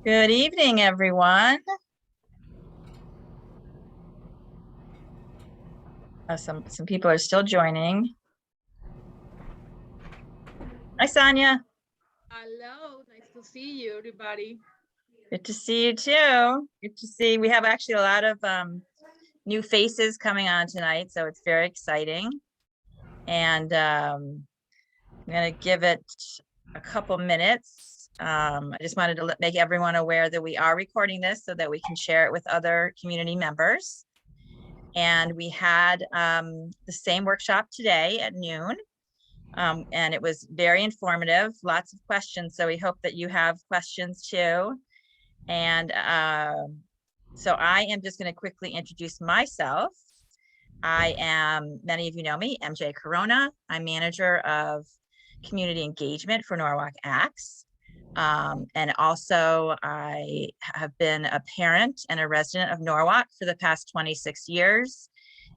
Good evening, everyone. Some people are still joining. Hi, Sonia. Hello, nice to see you, everybody. Good to see you too. Good to see. We have actually a lot of new faces coming on tonight, so it's very exciting. And I'm going to give it a couple minutes. I just wanted to make everyone aware that we are recording this so that we can share it with other community members. And we had the same workshop today at noon. And it was very informative, lots of questions. So we hope that you have questions too. And so I am just going to quickly introduce myself. Many of you know me, MJ Corona. I'm manager of community engagement for Norwalk Acts. And also I have been a parent and a resident of Norwalk for the past 26 years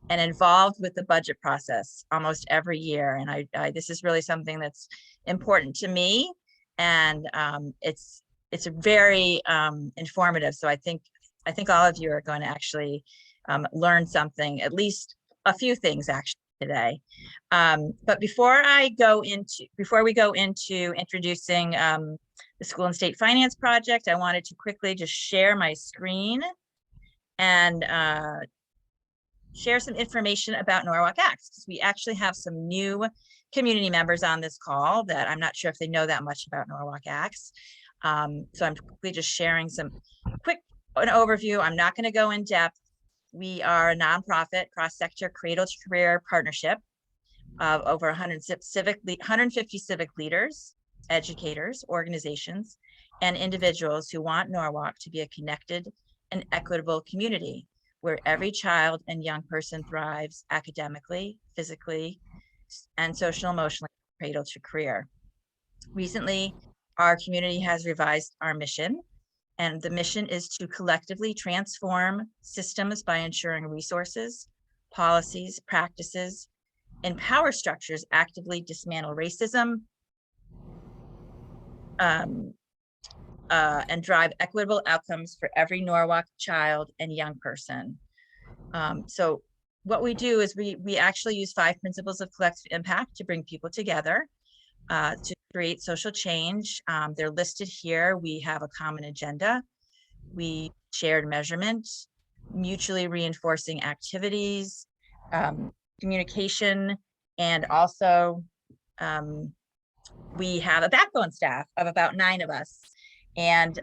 and involved with the budget process almost every year. And this is really something that's important to me. And it's very informative. So I think all of you are going to actually learn something, at least a few things actually today. But before we go into introducing the School and State Finance Project, I wanted to quickly just share my screen and share some information about Norwalk Acts, because we actually have some new community members on this call that I'm not sure if they know that much about Norwalk Acts. So I'm quickly just sharing some quick an overview. I'm not going to go in depth. We are a nonprofit cross-sector cradle to career partnership of over 150 civic leaders, educators, organizations, and individuals who want Norwalk to be a connected and equitable community where every child and young person thrives academically, physically, and social emotionally, cradle to career. Recently, our community has revised our mission, and the mission is to collectively transform systems by ensuring resources, policies, practices, and power structures actively dismantle racism, and drive equitable outcomes for every Norwalk child and young person. So what we do is we actually use 5 principles of collective impact to bring people together to create social change. They're listed here. We have a common agenda. We shared measurement, mutually reinforcing activities, communication, and also we have a backbone staff of about 9 of us. And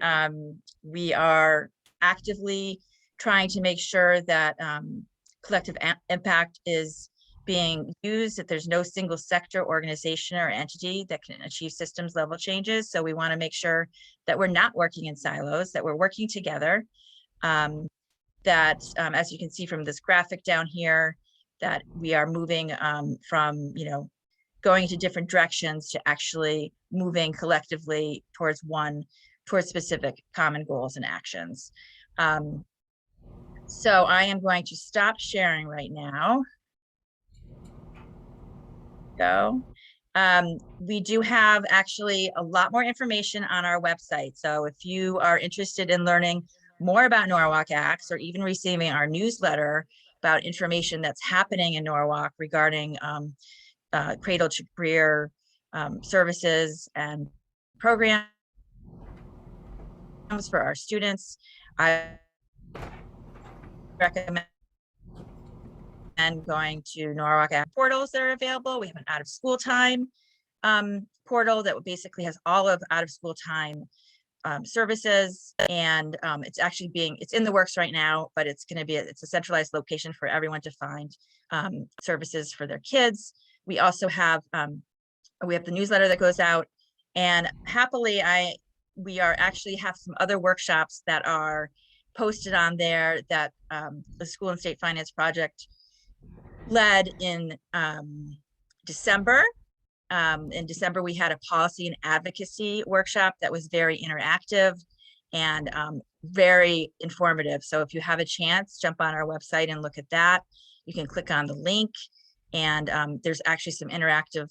we are actively trying to make sure that collective impact is being used, that there's no single sector, organization, or entity that can achieve systems level changes. So we want to make sure that we're not working in silos, that we're working together, that as you can see from this graphic down here, that we are moving from, going into different directions to actually moving collectively towards specific common goals and actions. So I am going to stop sharing right now. We do have actually a lot more information on our website. So if you are interested in learning more about Norwalk Acts, or even receiving our newsletter about information that's happening in Norwalk regarding cradle to career services and programs for our students, I recommend going to Norwalk Act portals that are available. We have an out of school time portal that basically has all of out of school time services, and it's in the works right now, but it's a centralized location for everyone to find services for their kids. We also have we have the newsletter that goes out, and happily we actually have some other workshops that are posted on there that the School and State Finance Project led in December. In December, we had a policy and advocacy workshop that was very interactive and very informative. So if you have a chance, jump on our website and look at that. You can click on the link, and there's actually some interactive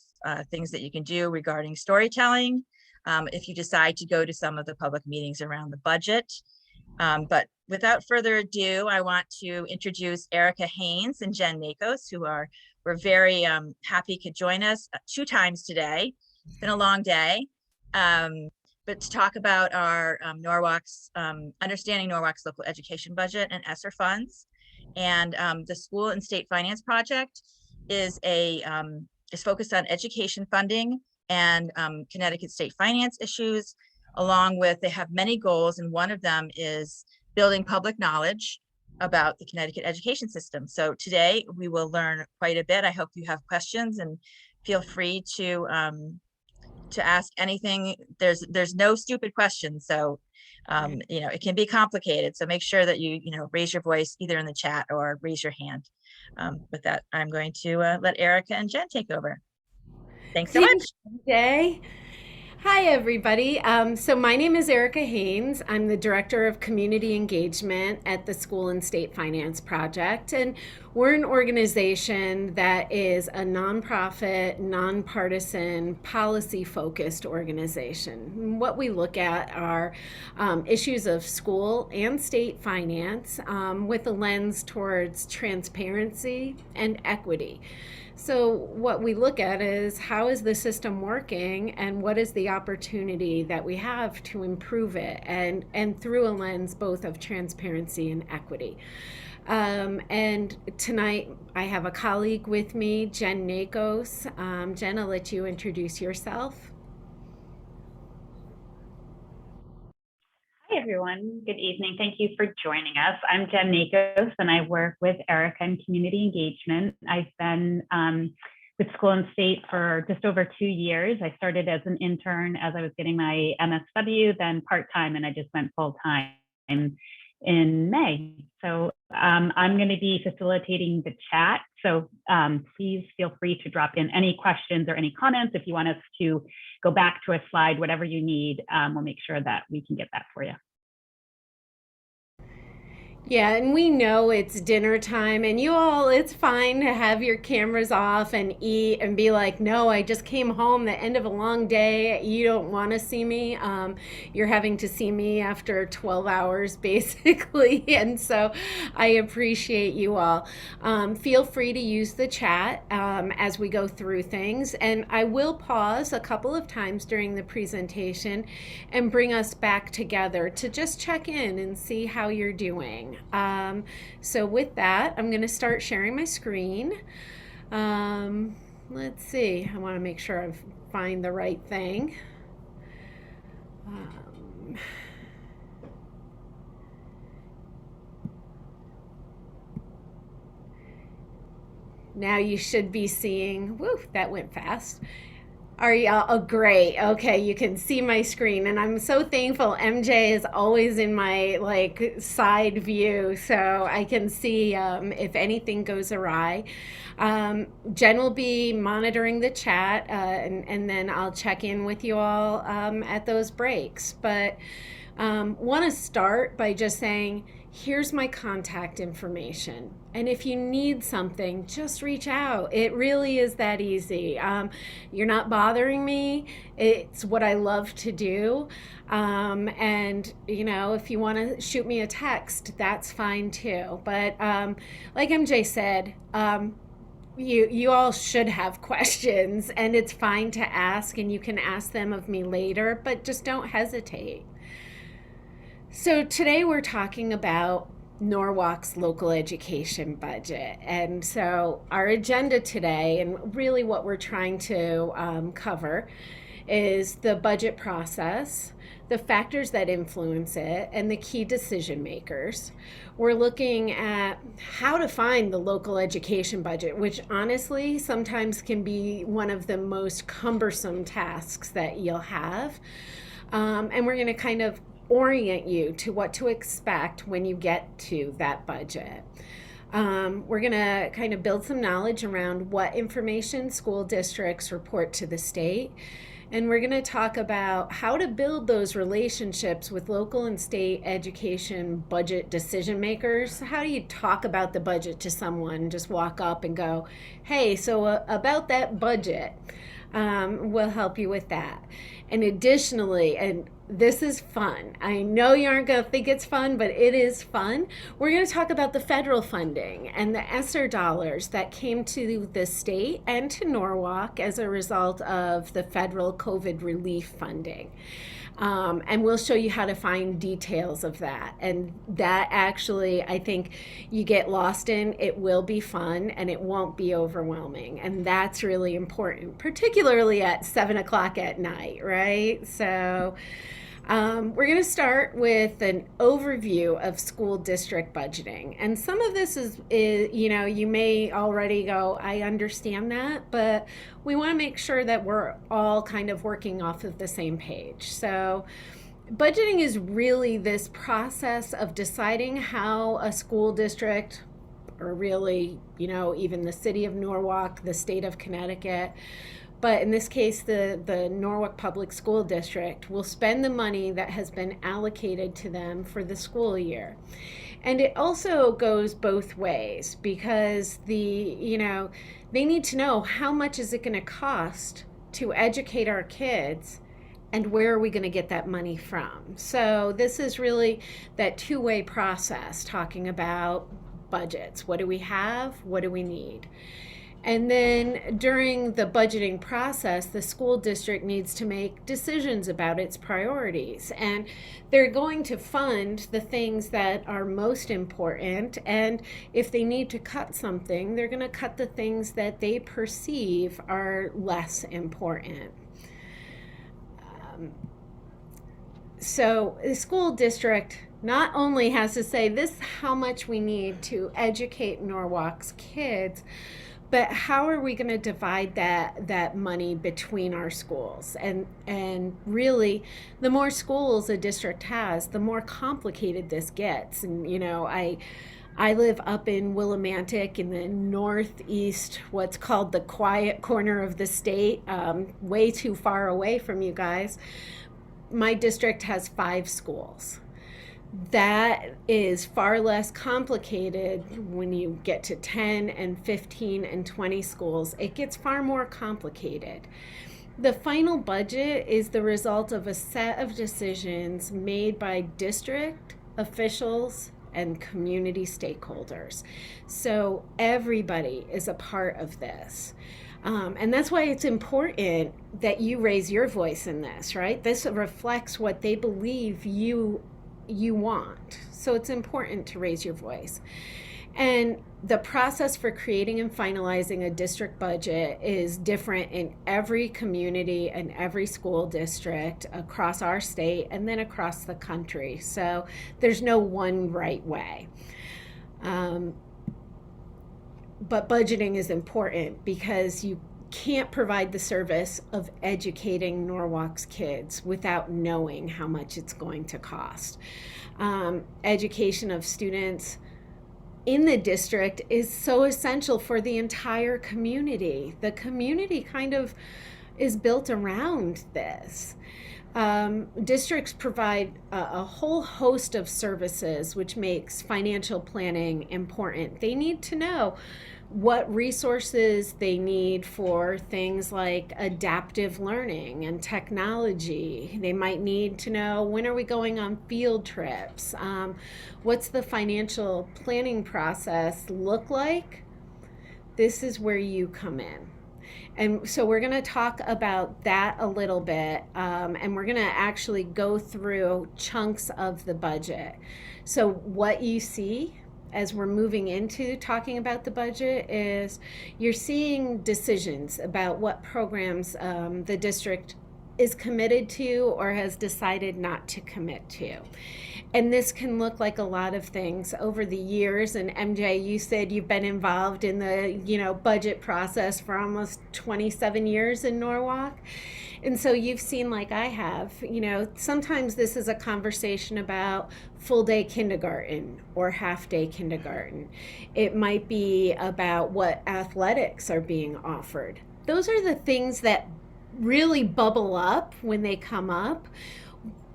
things that you can do regarding storytelling. if you decide to go to some of the public meetings around the budget. But without further ado, I want to introduce Erica Haynes and Jen Nakos, we're very happy could join us 2 times today. It's been a long day. But to talk about our Norwalk's, understanding Norwalk's local education budget and ESSER funds. And the School and State Finance Project is focused on education funding and Connecticut state finance issues, along with, they have many goals, and one of them is building public knowledge about the Connecticut education system. So today we will learn quite a bit. I hope you have questions, and feel free to ask anything. There's no stupid questions. So, it can be complicated. So make sure that you raise your voice either in the chat or raise your hand. With that, I'm going to let Erica and Jen take over. Thanks so much. Jay. Hi, everybody. So my name is Erica Haynes. I'm the Director of Community Engagement at the School and State Finance Project. And we're an organization that is a nonprofit, nonpartisan, policy-focused organization. What we look at are issues of school and state finance with a lens towards transparency and equity. So what we look at is, how is the system working, and what is the opportunity that we have to improve it, and through a lens both of transparency and equity. And tonight I have a colleague with me, Jen Nakos. Jen, I'll let you introduce yourself. Hi, everyone. Good evening. Thank you for joining us. I'm Jen Nakos, and I work with Erica in community engagement. I've been with School and State for just over 2 years. I started as an intern as I was getting my MSW, then part-time, and I just went full-time in May. So I'm going to be facilitating the chat. So please feel free to drop in any questions or any comments. If you want us to go back to a slide, whatever you need, we'll make sure that we can get that for you. Yeah, and we know it's dinner time, and you all, it's fine to have your cameras off and eat and be like, no, I just came home, the end of a long day. You don't want to see me. You're having to see me after 12 hours, basically. And so I appreciate you all. Feel free to use the chat as we go through things. And I will pause a couple of times during the presentation and bring us back together to just check in and see how you're doing. So with that, I'm going to start sharing my screen. Let's see. I want to make sure I find the right thing. Now you should be seeing, woo, that went fast. Are y'all, oh, great. Okay, you can see my screen, and I'm so thankful MJ is always in my side view, so I can see if anything goes awry. Jen will be monitoring the chat, and then I'll check in with you all at those breaks. But want to start by just saying, here's my contact information. And if you need something, just reach out. It really is that easy. You're not bothering me. It's what I love to do. And, if you want to shoot me a text, that's fine too. But like MJ said, you all should have questions, and it's fine to ask, and you can ask them of me later, but just don't hesitate. So today we're talking about Norwalk's local education budget. And so our agenda today, and really what we're trying to cover, is the budget process, the factors that influence it, and the key decision makers. We're looking at how to find the local education budget, which honestly sometimes can be one of the most cumbersome tasks that you'll have. And we're going to kind of orient you to what to expect when you get to that budget. We're going to kind of build some knowledge around what information school districts report to the state. And we're going to talk about how to build those relationships with local and state education budget decision makers. How do you talk about the budget to someone, just walk up and go, hey, so about that budget? will help you with that. And additionally, and this is fun. I know you aren't going to think it's fun, but it is fun. We're going to talk about the federal funding and the ESSER dollars that came to the state and to Norwalk as a result of the federal COVID relief funding. And we'll show you how to find details of that. And that actually, I think you get lost in. It will be fun and it won't be overwhelming. And that's really important, particularly at 7 o'clock at night, right? So we're going to start with an overview of school district budgeting. And some of this is, you may already go, I understand that, but we want to make sure that we're all kind of working off of the same page. So budgeting is really this process of deciding how a school district, or really, even the city of Norwalk, the state of Connecticut, but in this case, the Norwalk Public School District will spend the money that has been allocated to them for the school year. And it also goes both ways because they need to know how much is it going to cost to educate our kids and where are we going to get that money from. So this is really that two-way process talking about budgets. What do we have? What do we need? And then during the budgeting process, the school district needs to make decisions about its priorities. And they're going to fund the things that are most important. And if they need to cut something, they're going to cut the things that they perceive are less important. So the school district not only has to say, this is how much we need to educate Norwalk's kids, but how are we going to divide that money between our schools? And really, the more schools a district has, the more complicated this gets. And I live up in Willimantic in the northeast, what's called the quiet corner of the state, way too far away from you guys. My district has 5 schools. That is far less complicated when you get to 10 and 15 and 20 schools. It gets far more complicated. The final budget is the result of a set of decisions made by district officials and community stakeholders. So everybody is a part of this. And that's why it's important that you raise your voice in this, right? This reflects what they believe you want. So it's important to raise your voice. And the process for creating and finalizing a district budget is different in every community and every school district across our state and then across the country. So there's no one right way. But budgeting is important because you can't provide the service of educating Norwalk's kids without knowing how much it's going to cost. Education of students in the district is so essential for the entire community. The community kind of is built around this. Districts provide a whole host of services, which makes financial planning important. They need to know what resources they need for things like adaptive learning and technology. They might need to know, when are we going on field trips? What's the financial planning process look like? This is where you come in. And so we're going to talk about that a little bit, and we're going to actually go through chunks of the budget. So what you see as we're moving into talking about the budget is you're seeing decisions about what programs the district is committed to or has decided not to commit to. And this can look like a lot of things over the years. And MJ, you said you've been involved in the budget process for almost 27 years in Norwalk. And so you've seen, like I have, sometimes this is a conversation about full day kindergarten or half day kindergarten. It might be about what athletics are being offered. Those are the things that really bubble up when they come up.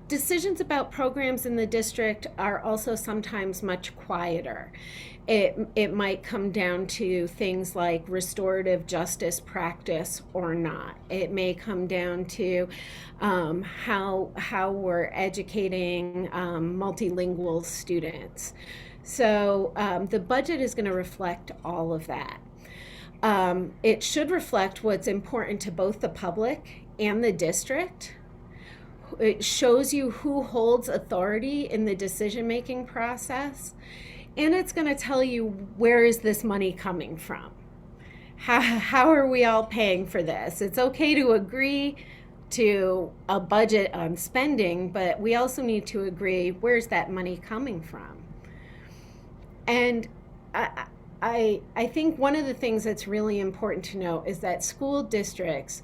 decisions about programs in the district are also sometimes much quieter. It might come down to things like restorative justice practice or not. It may come down to how we're educating multilingual students. So the budget is going to reflect all of that. It should reflect what's important to both the public and the district. It shows you who holds authority in the decision-making process, and it's going to tell you, where is this money coming from? How are we all paying for this? It's okay to agree to a budget on spending, but we also need to agree, where's that money coming from? And I think one of the things that's really important to know is that school districts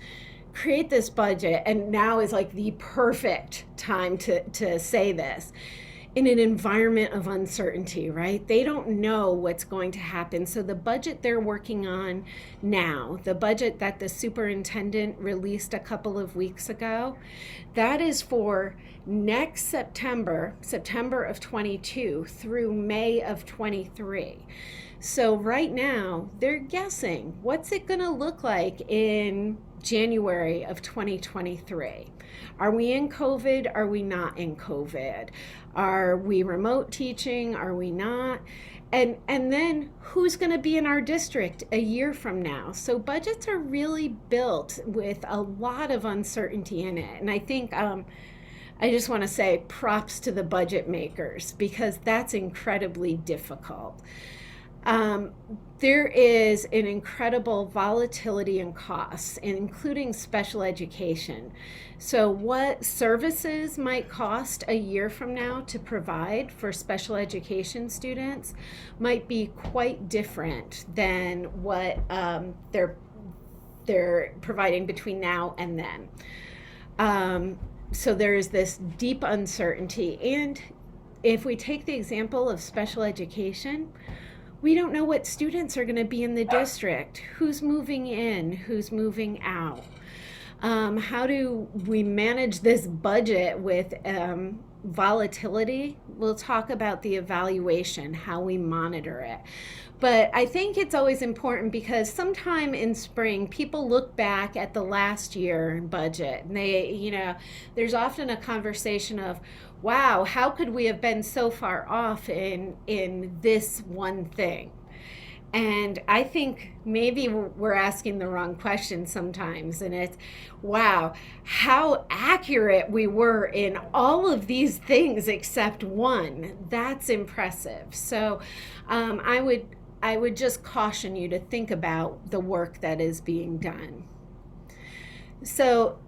create this budget, and now is like the perfect time to say this, in an environment of uncertainty, right? They don't know what's going to happen. So the budget they're working on now, the budget that the superintendent released a couple of weeks ago, that is for next September of 22 through May of 23. So right now, they're guessing, what's it gonna look like in January of 2023? Are we in COVID? Are we not in COVID? Are we remote teaching? Are we not? And then who's going to be in our district a year from now? So budgets are really built with a lot of uncertainty in it. And I think I just want to say props to the budget makers, because that's incredibly difficult. There is an incredible volatility in costs, including special education. So what services might cost a year from now to provide for special education students might be quite different than what they're providing between now and then. So there is this deep uncertainty. And if we take the example of special education, we don't know what students are going to be in the district, who's moving in, who's moving out. How do we manage this budget with volatility? We'll talk about the evaluation, how we monitor it. But I think it's always important, because sometime in spring, people look back at the last year budget, and there's often a conversation of, wow, how could we have been so far off in this one thing? And I think maybe we're asking the wrong question sometimes, and it's, wow, how accurate we were in all of these things except one. That's impressive. So I would just caution you to think about the work that is being done. So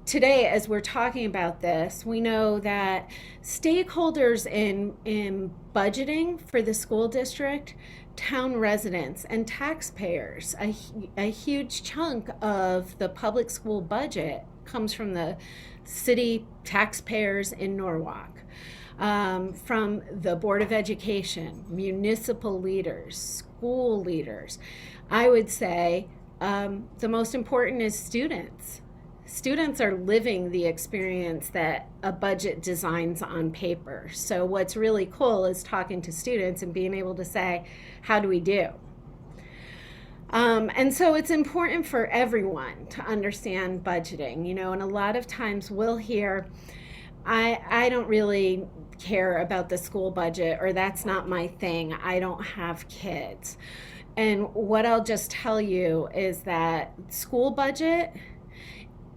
today, as we're talking about this, we know that stakeholders in budgeting for the school district, town residents, and taxpayers, a huge chunk of the public school budget comes from the city taxpayers in Norwalk, from the Board of Education, municipal leaders, school leaders. I would say the most important is students. Students are living the experience that a budget designs on paper. So what's really cool is talking to students and being able to say, how do we do? And so it's important for everyone to understand budgeting, and a lot of times we'll hear, I don't really care about the school budget, or that's not my thing, I don't have kids. And what I'll just tell you is that school budget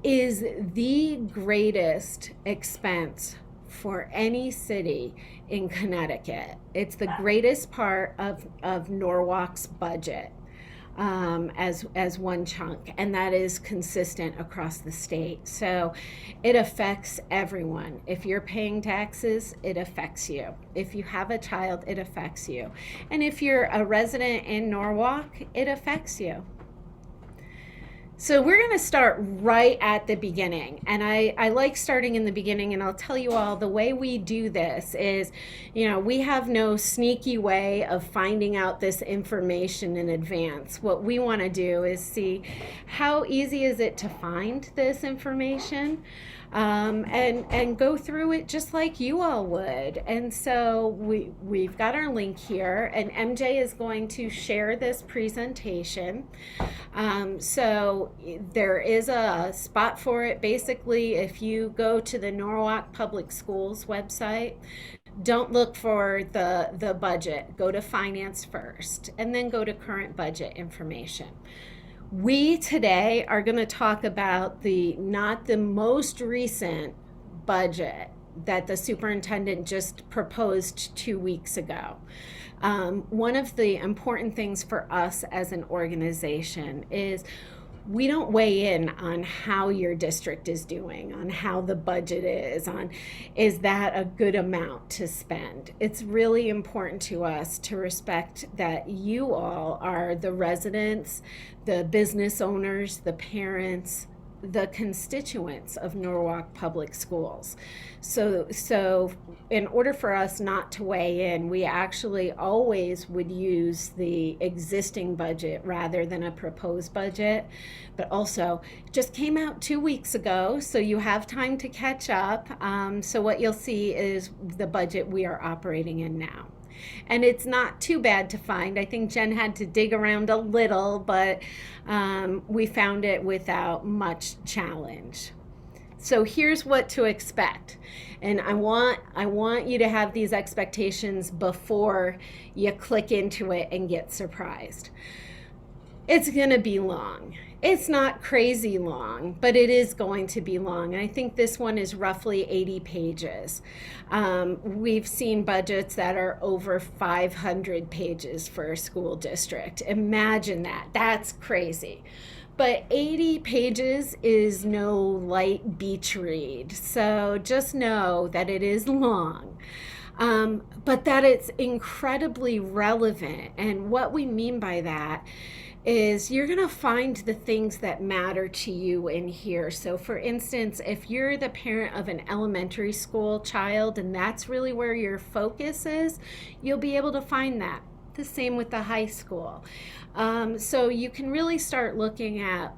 is the greatest expense for any city in Connecticut. It's the greatest part of Norwalk's budget as one chunk, and that is consistent across the state. So it affects everyone. If you're paying taxes, it affects you. If you have a child, it affects you. And if you're a resident in Norwalk, it affects you. So we're going to start right at the beginning, and I like starting in the beginning, and I'll tell you all, the way we do this is, we have no sneaky way of finding out this information in advance. What we want to do is see, how easy is it to find this information? and go through it just like you all would. And so we've got our link here, and MJ is going to share this presentation. So there is a spot for it. Basically, if you go to the Norwalk Public Schools website, don't look for the budget. Go to finance first, and then go to current budget information. We today are going to talk about not the most recent budget that the superintendent just proposed 2 weeks ago. One of the important things for us as an organization is we don't weigh in on how your district is doing, on how the budget is that a good amount to spend. It's really important to us to respect that you all are the residents, the business owners, the parents, the constituents of Norwalk Public Schools. So in order for us not to weigh in, we actually always would use the existing budget rather than a proposed budget. But also, just came out 2 weeks ago, so you have time to catch up. So what you'll see is the budget we are operating in now. And it's not too bad to find. I think Jen had to dig around a little, but we found it without much challenge. So here's what to expect. And I want you to have these expectations before you click into it and get surprised. It's going to be long. It's not crazy long, but it is going to be long. And I think this one is roughly 80 pages. We've seen budgets that are over 500 pages for a school district. Imagine that. That's crazy. But 80 pages is no light beach read. So just know that it is long. But that it's incredibly relevant. And what we mean by that is you're going to find the things that matter to you in here. So for instance, if you're the parent of an elementary school child and that's really where your focus is, you'll be able to find that. The same with the high school. So you can really start looking at,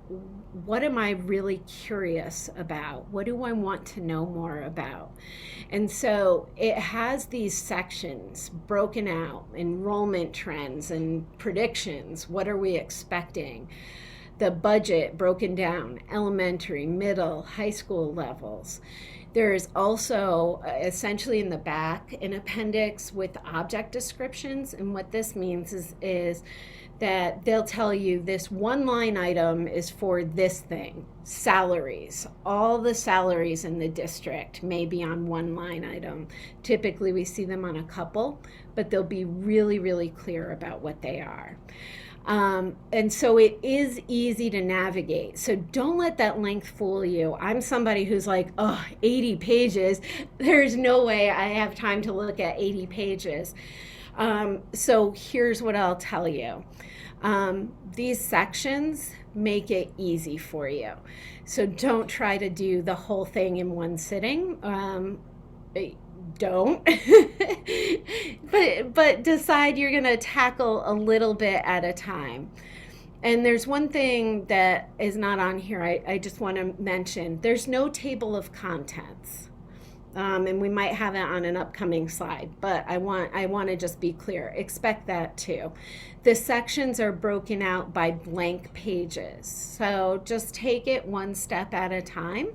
what am I really curious about? What do I want to know more about? And so it has these sections broken out: enrollment trends and predictions. What are we expecting? The budget broken down, elementary, middle, high school levels. There is also essentially in the back an appendix with object descriptions. And what this means is that they'll tell you this one line item is for this thing, salaries. All the salaries in the district may be on one line item. Typically we see them on a couple, but they'll be really, really clear about what they are. And so it is easy to navigate. So don't let that length fool you. I'm somebody who's like, 80 pages. There's no way I have time to look at 80 pages. So here's what I'll tell you. These sections make it easy for you. So don't try to do the whole thing in one sitting. Don't. but decide you're going to tackle a little bit at a time. And there's one thing that is not on here I just want to mention. There's no table of contents. And we might have it on an upcoming slide, but I want to just be clear. Expect that too. The sections are broken out by blank pages. So just take it one step at a time.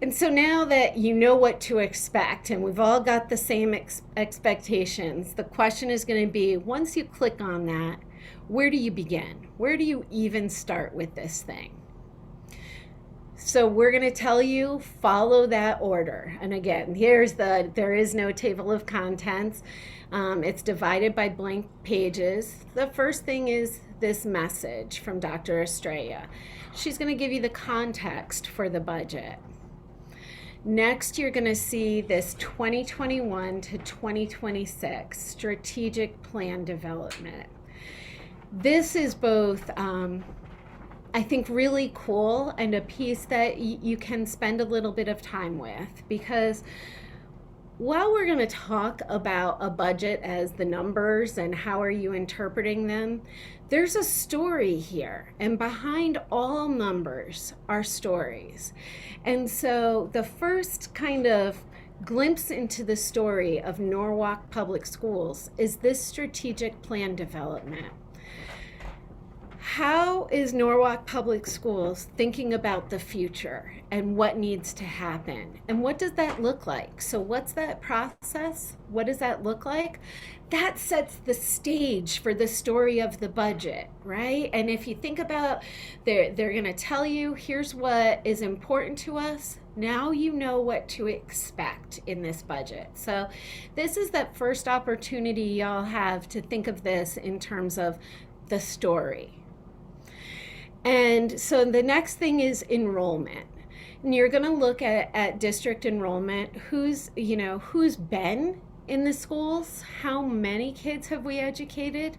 And so now that you know what to expect, and we've all got the same expectations, the question is going to be, once you click on that, where do you begin? Where do you even start with this thing? So we're going to tell you, follow that order. And again, there is no table of contents. It's divided by blank pages. The first thing is this message from Dr. Estrella. She's going to give you the context for the budget. Next, you're going to see this 2021 to 2026 strategic plan development. This is both, I think, really cool and a piece that you can spend a little bit of time with, because while we're going to talk about a budget as the numbers and how are you interpreting them, there's a story here. And behind all numbers are stories. And so the first kind of glimpse into the story of Norwalk Public Schools is this strategic plan development. How is Norwalk Public Schools thinking about the future and what needs to happen? And what does that look like? So what's that process? What does that look like? That sets the stage for the story of the budget, right? And if you think about, they're going to tell you, here's what is important to us. Now you know what to expect in this budget. So this is that first opportunity y'all have to think of this in terms of the story. And so the next thing is enrollment. And you're going to look at district enrollment, who's been in the schools, how many kids have we educated,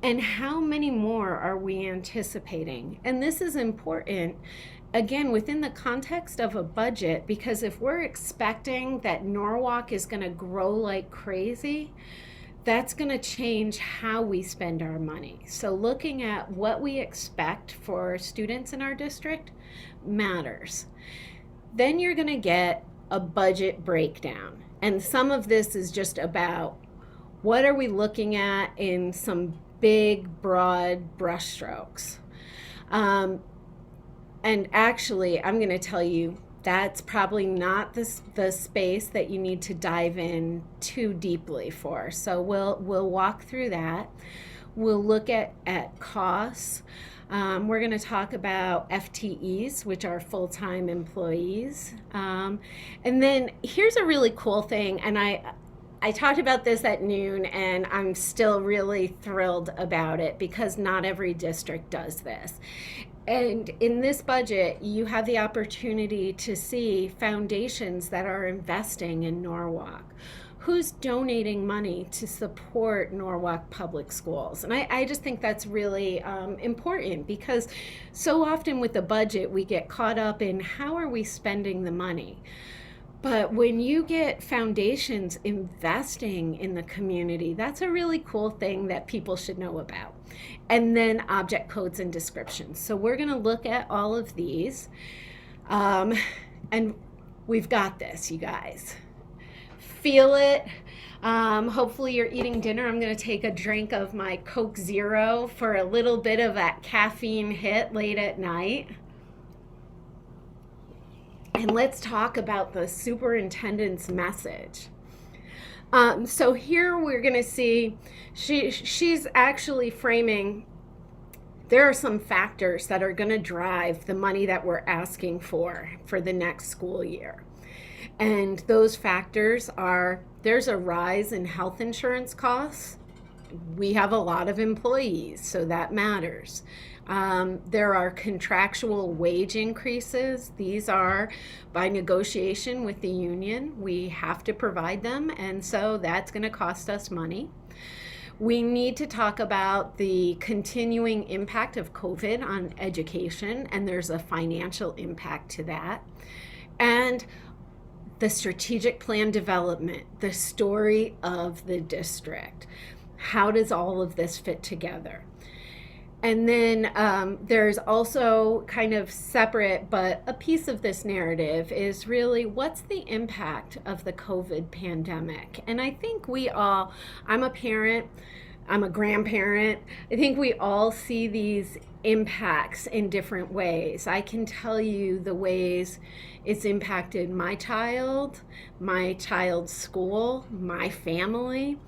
and how many more are we anticipating. And this is important, again, within the context of a budget, because if we're expecting that Norwalk is going to grow like crazy, that's going to change how we spend our money. So looking at what we expect for students in our district matters. Then you're going to get a budget breakdown. And some of this is just about what are we looking at in some big, broad brushstrokes. And actually, I'm going to tell you, that's probably not the space that you need to dive in too deeply for. So we'll walk through that. We'll look at costs. We're going to talk about FTEs, which are full-time employees. And then here's a really cool thing, and I talked about this at noon, and I'm still really thrilled about it because not every district does this. And in this budget, you have the opportunity to see foundations that are investing in Norwalk. Who's donating money to support Norwalk Public Schools? And I just think that's really important because so often with the budget, we get caught up in how are we spending the money? But when you get foundations investing in the community, that's a really cool thing that people should know about. And then object codes and descriptions. So we're going to look at all of these. And we've got this, you guys. Feel it. Hopefully you're eating dinner. I'm going to take a drink of my Coke Zero for a little bit of that caffeine hit late at night. And let's talk about the superintendent's message. So here we're going to see she's actually framing, there are some factors that are going to drive the money that we're asking for the next school year. And those factors are, there's a rise in health insurance costs. We have a lot of employees, so that matters. There are contractual wage increases. These are by negotiation with the union. We have to provide them, and so that's going to cost us money. We need to talk about the continuing impact of COVID on education, and there's a financial impact to that. And the strategic plan development, the story of the district. How does all of this fit together? And then there's also kind of separate, but a piece of this narrative is really what's the impact of the COVID pandemic? And I think we all, I'm a parent, I'm a grandparent, I think we all see these impacts in different ways. I can tell you the ways it's impacted my child's school, my family.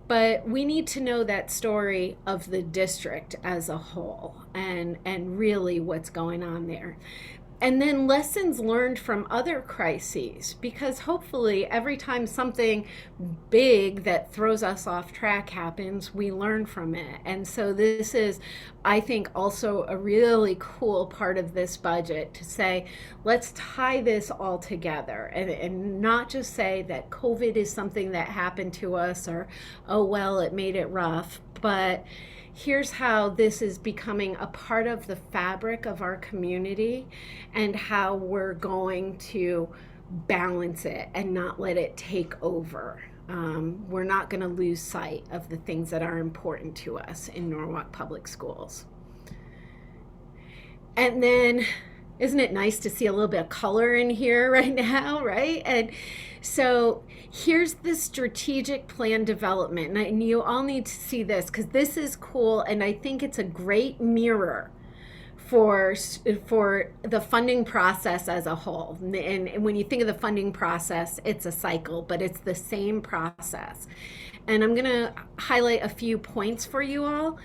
But we need to know that story of the district as a whole and really what's going on there. And then lessons learned from other crises, because hopefully every time something big that throws us off track happens, we learn from it. And so this is, I think, also a really cool part of this budget to say, let's tie this all together and not just say that COVID is something that happened to us or, oh, well, it made it rough, but here's how this is becoming a part of the fabric of our community and how we're going to balance it and not let it take over. We're not going to lose sight of the things that are important to us in Norwalk Public Schools. And then, isn't it nice to see a little bit of color in here right now, right? And so here's the strategic plan development. And you all need to see this because this is cool. And I think it's a great mirror for the funding process as a whole. And when you think of the funding process, it's a cycle, but it's the same process. And I'm going to highlight a few points for you all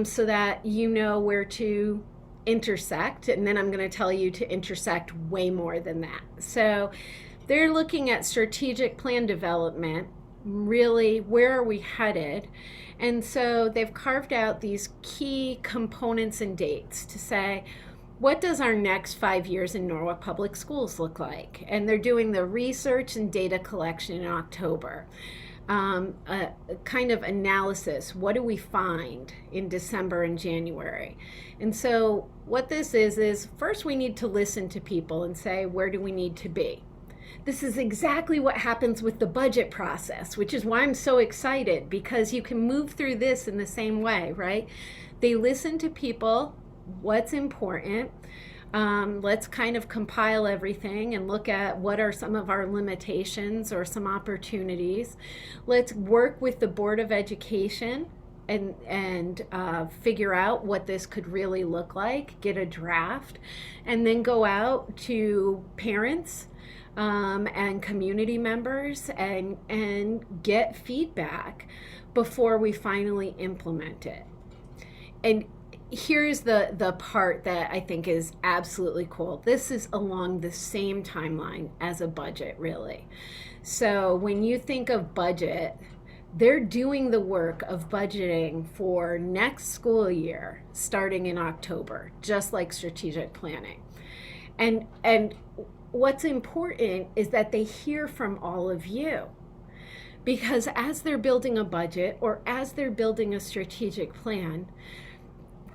so that you know where to intersect. And then I'm going to tell you to intersect way more than that. So they're looking at strategic plan development. Really, where are we headed? And so they've carved out these key components and dates to say, what does our next 5 years in Norwalk Public Schools look like? And they're doing the research and data collection in October. A kind of analysis. What do we find in December and January? And so what this is first we need to listen to people and say, where do we need to be? This is exactly what happens with the budget process, which is why I'm so excited, because you can move through this in the same way, right? They listen to people, what's important. Let's kind of compile everything and look at what are some of our limitations or some opportunities. Let's work with the Board of Education and figure out what this could really look like, get a draft, and then go out to parents and community members and get feedback before we finally implement it. And here's the part that I think is absolutely cool. This is along the same timeline as a budget, really. So when you think of budget, they're doing the work of budgeting for next school year starting in October, just like strategic planning. And what's important is that they hear from all of you. Because as they're building a budget or as they're building a strategic plan,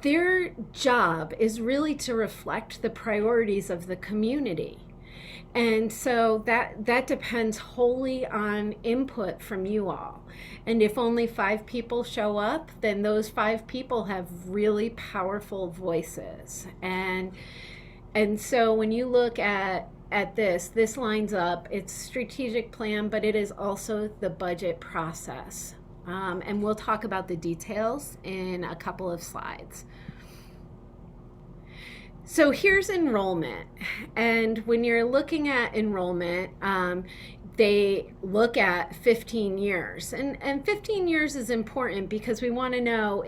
their job is really to reflect the priorities of the community. And so that depends wholly on input from you all. And if only 5 people show up, then those 5 people have really powerful voices. And so when you look at this lines up, it's strategic plan, but it is also the budget process. And we'll talk about the details in a couple of slides. So here's enrollment. And when you're looking at enrollment, they look at 15 years. And 15 years is important because we want to know,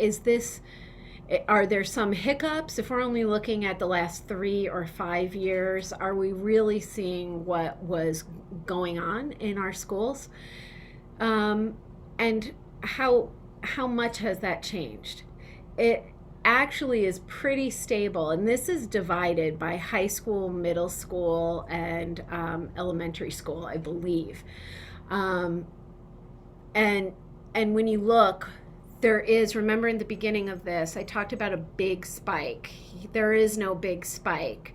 are there some hiccups? If we're only looking at the last 3 or 5 years, are we really seeing what was going on in our schools? And how much has that changed? It actually is pretty stable, and this is divided by high school, middle school, and elementary school, I believe. And when you look, there is, remember in the beginning of this, I talked about a big spike. There is no big spike.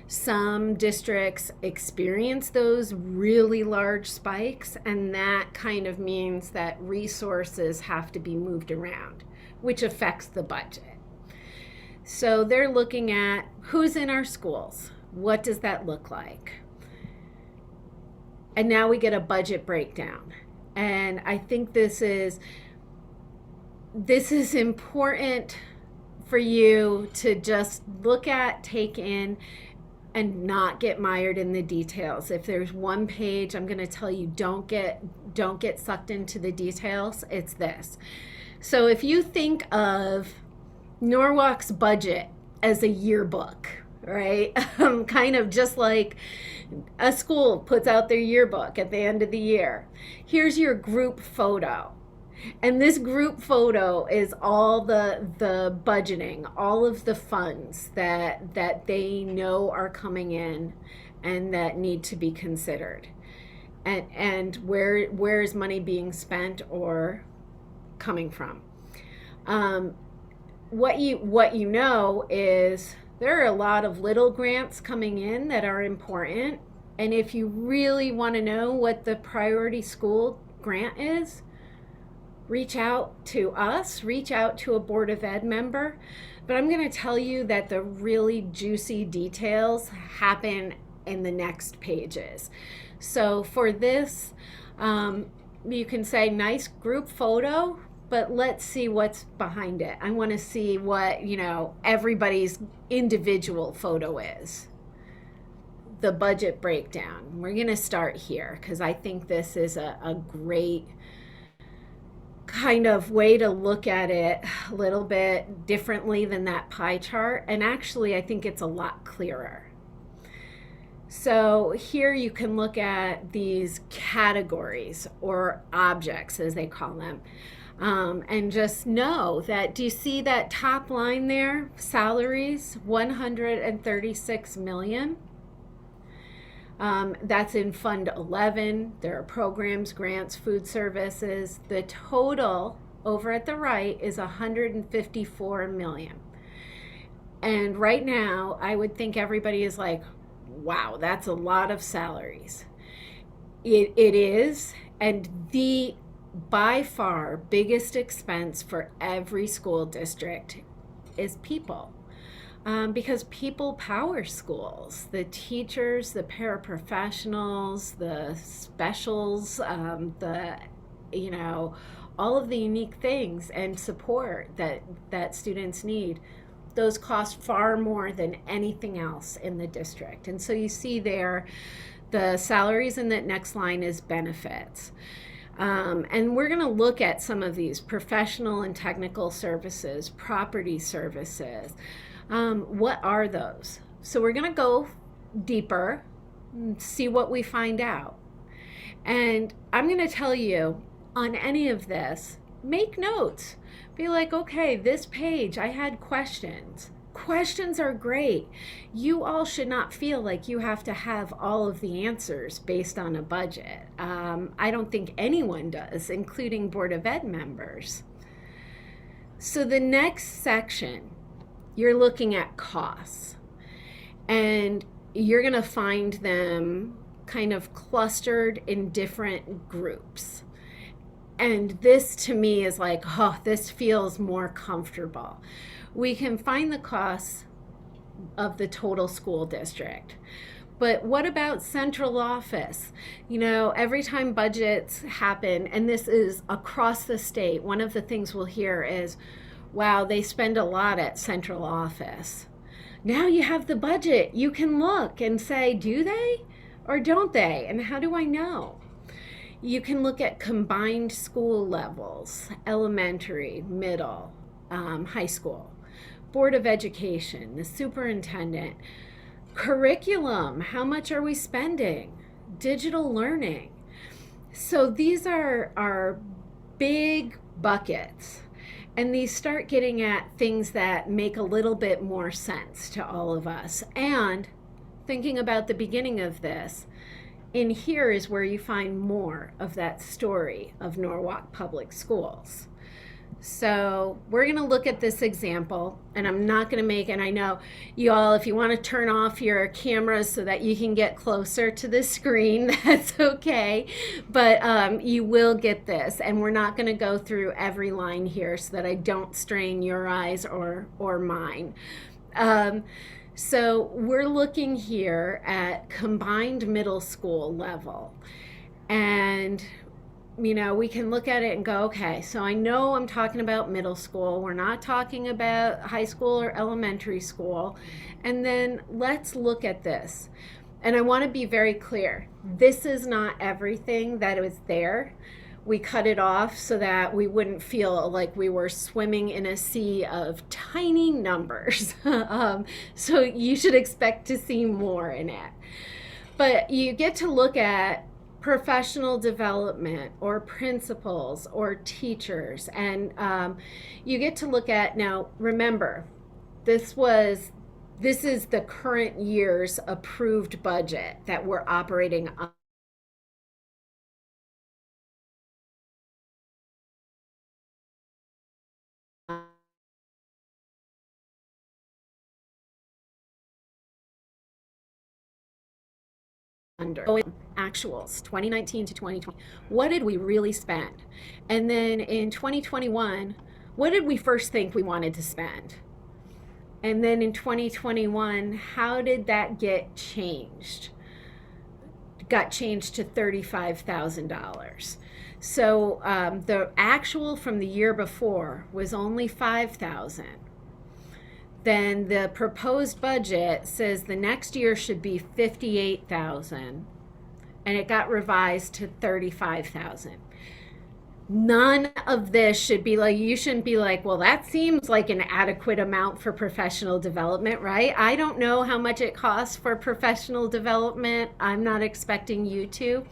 Some districts experience those really large spikes, and that kind of means that resources have to be moved around, which affects the budget. So they're looking at who's in our schools. What does that look like? And now we get a budget breakdown. And I think this is important for you to just look at, take in, and not get mired in the details. If there's one page, I'm going to tell you, don't get sucked into the details. It's this. So if you think of Norwalk's budget as a yearbook, right? Kind of just like a school puts out their yearbook at the end of the year. Here's your group photo. And this group photo is all the budgeting, all of the funds that they know are coming in and that need to be considered. And where is money being spent or coming from? What you know is there are a lot of little grants coming in that are important, And if you really want to know what the priority school grant is, reach out to us, reach out to a Board of Ed member. But I'm going to tell you that the really juicy details happen in the next pages. So for this, you can say nice group photo, but let's see what's behind it. I want to see what, everybody's individual photo is. The budget breakdown. We're going to start here because I think this is a great kind of way to look at it a little bit differently than that pie chart. And actually, I think it's a lot clearer. So here you can look at these categories or objects, as they call them. And just know that, do you see that top line there? Salaries, 136 million. That's in Fund 11. There are programs, grants, food services. The total over at the right is 154 million. And right now, I would think everybody is like, wow, that's a lot of salaries. It is, and the by far biggest expense for every school district is people. Because people power schools, the teachers, the paraprofessionals, the specials, all of the unique things and support that students need. Those cost far more than anything else in the district. And so you see there, the salaries in that next line is benefits. And we're going to look at some of these professional and technical services, property services. What are those? So we're going to go deeper and see what we find out. And I'm going to tell you on any of this, make notes. Be like, okay, this page, I had questions. Questions are great. You all should not feel like you have to have all of the answers based on a budget. I don't think anyone does, including Board of Ed members. So the next section, you're looking at costs. And you're going to find them kind of clustered in different groups. And this to me is like, oh, this feels more comfortable. We can find the costs of the total school district. But what about central office? Every time budgets happen, and this is across the state, one of the things we'll hear is, wow, they spend a lot at central office. Now you have the budget. You can look and say, do they or don't they? And how do I know? You can look at combined school levels, elementary, middle, high school, Board of Education, the superintendent, curriculum, how much are we spending, digital learning. So these are big buckets. And these start getting at things that make a little bit more sense to all of us. And thinking about the beginning of this, in here is where you find more of that story of Norwalk Public Schools. So we're going to look at this example, and I'm not going to make it. I know you all, if you want to turn off your cameras so that you can get closer to the screen, that's okay. But you will get this, and we're not going to go through every line here so that I don't strain your eyes or mine. So we're looking here at combined middle school level. And we can look at it and go, okay, so I know I'm talking about middle school. We're not talking about high school or elementary school. And then let's look at this. And I want to be very clear. This is not everything that is there. We cut it off so that we wouldn't feel like we were swimming in a sea of tiny numbers. So you should expect to see more in it. But you get to look at professional development or principals or teachers. And you get to look at, now remember, this is the current year's approved budget that we're operating on. under actuals 2019 to 2020. What did we really spend? And then in 2021, what did we first think we wanted to spend? And then in 2021, how did that get changed? Got changed to $35,000. So the actual from the year before was only $5,000. Then the proposed budget says the next year should be $58,000, and it got revised to $35,000. None of this should be like, you shouldn't be like, well, that seems like an adequate amount for professional development, right? I don't know how much it costs for professional development. I'm not expecting you to.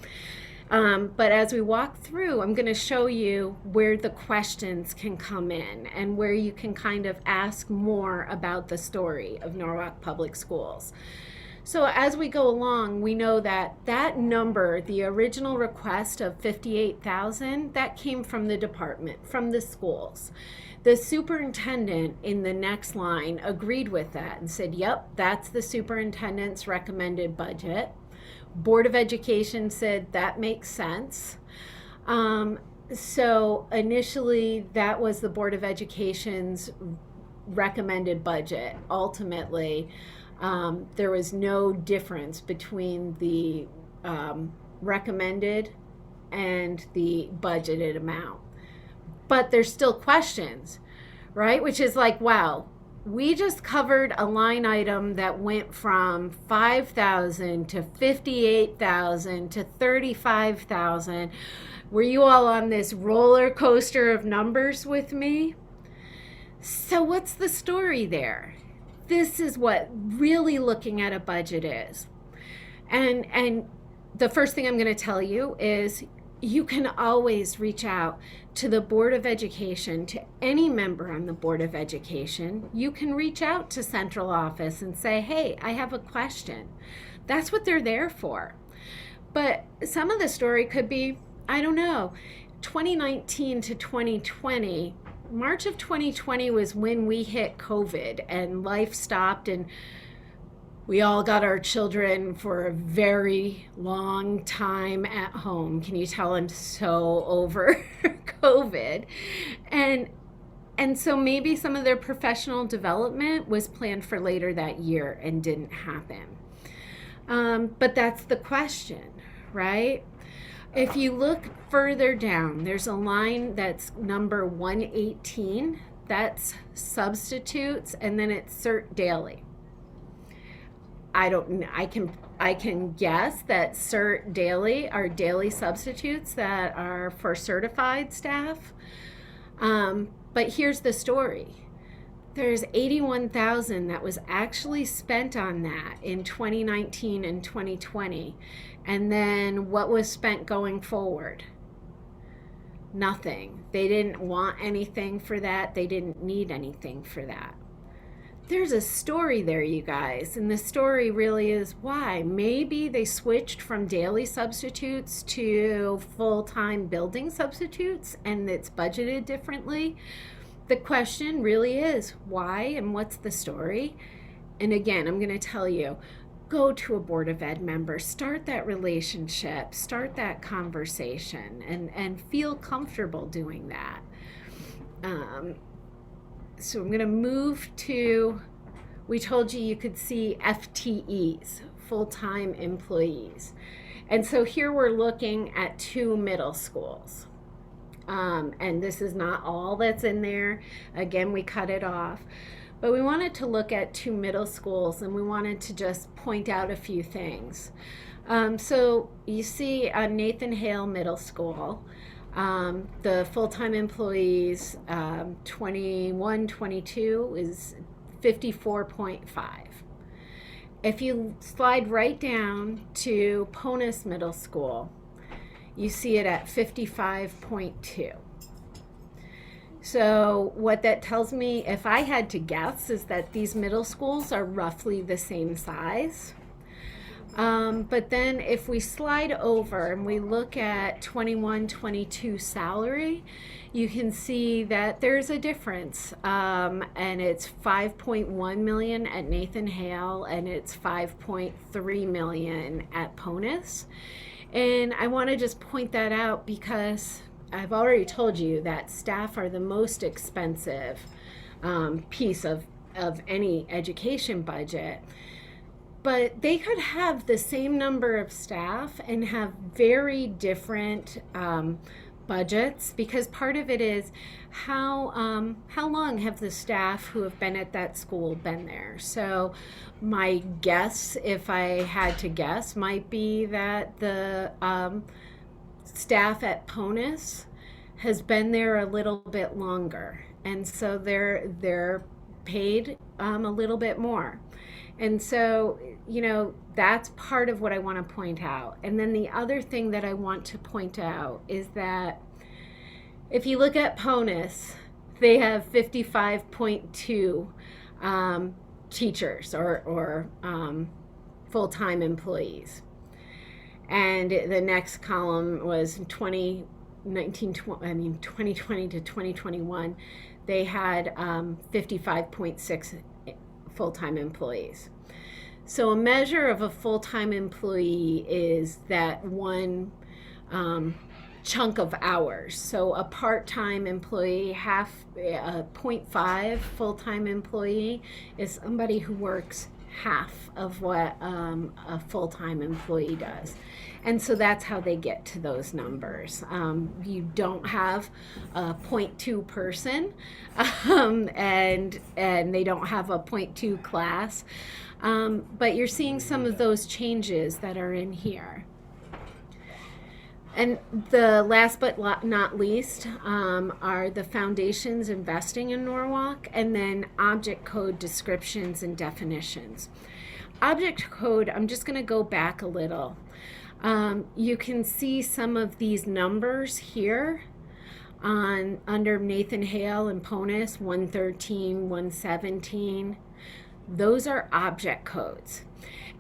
But as we walk through, I'm going to show you where the questions can come in and where you can kind of ask more about the story of Norwalk Public Schools. So as we go along, we know that that number, the original request of $58,000, that came from the department, from the schools. The superintendent in the next line agreed with that and said, yep, that's the superintendent's recommended budget. Board of Education said that makes sense. So initially that was the Board of Education's recommended budget. Ultimately, there was no difference between the recommended and the budgeted amount. But there's still questions, right? Which is like, wow, we just covered a line item that went from 5,000 to 58,000 to 35,000. Were you all on this roller coaster of numbers with me? So what's the story there? This is what really looking at a budget is. And the first thing I'm going to tell you is you can always reach out to the Board of Education, to any member on the Board of Education. You can reach out to central office and say, hey, I have a question. That's what they're there for. But some of the story could be, I don't know, 2019 to 2020, March of 2020 was when we hit COVID and life stopped and we all got our children for a very long time at home. Can you tell I'm so over COVID? And so maybe some of their professional development was planned for later that year and didn't happen. But that's the question, right? If you look further down, there's a line that's number 118. That's substitutes, and then it's cert daily. I can guess that cert daily are daily substitutes that are for certified staff. But here's the story. There's 81,000 that was actually spent on that in 2019 and 2020. And then what was spent going forward? Nothing. They didn't want anything for that. They didn't need anything for that. There's a story there, you guys, and the story really is why. Maybe they switched from daily substitutes to full-time building substitutes and it's budgeted differently. The question really is why and what's the story? And again, I'm going to tell you, go to a Board of Ed member, start that relationship, start that conversation, and feel comfortable doing that. So I'm going to move to, we told you could see FTEs, full-time employees. And so here we're looking at 2 middle schools. And this is not all that's in there. Again, we cut it off. But we wanted to look at 2 middle schools and we wanted to just point out a few things. So you see Nathan Hale Middle School. The full-time employees 21-22 is 54.5. If you slide right down to Ponus Middle School, you see it at 55.2. So what that tells me, if I had to guess, is that these middle schools are roughly the same size. But then if we slide over and we look at 21-22 salary, you can see that there's a difference. And it's 5.1 million at Nathan Hale and it's 5.3 million at Ponus. And I want to just point that out because I've already told you that staff are the most expensive piece of any education budget. But they could have the same number of staff and have very different budgets, because part of it is how long have the staff who have been at that school been there. So my guess, if I had to guess, might be that the staff at Ponus has been there a little bit longer, and so they're paid a little bit more. And so, that's part of what I want to point out. And then the other thing that I want to point out is that if you look at Ponus, they have 55.2 teachers or full-time employees. And the next column was 2020 to 2021. They had 55.6 full-time employees. So a measure of a full-time employee is that one chunk of hours. So a part-time employee, 0.5 full-time employee is somebody who works half of what a full-time employee does. And so that's how they get to those numbers. You don't have a 0.2 person, and they don't have a 0.2 class, but you're seeing some of those changes that are in here. And the last but not least are the foundations investing in Norwalk, and then object code descriptions and definitions. Object code, I'm just going to go back a little. You can see some of these numbers here under Nathan Hale and Ponus, 113, 117. Those are object codes.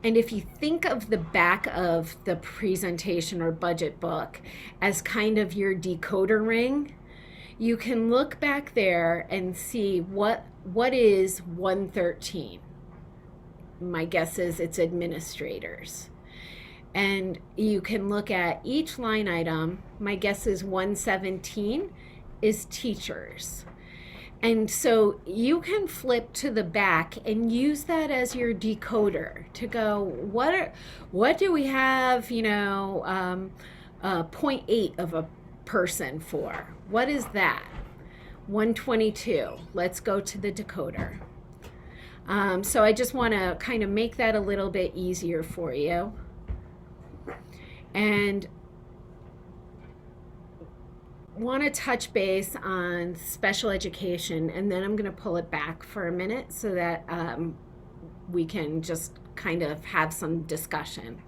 And if you think of the back of the presentation or budget book as kind of your decoder ring, you can look back there and see what is 113. My guess is it's administrators. And you can look at each line item. My guess is 117 is teachers. And so you can flip to the back and use that as your decoder to go, what do we have, 0.8 of a person for? What is that? 122. Let's go to the decoder. So I just want to kind of make that a little bit easier for you. And want to touch base on special education, and then I'm going to pull it back for a minute so that we can just kind of have some discussion.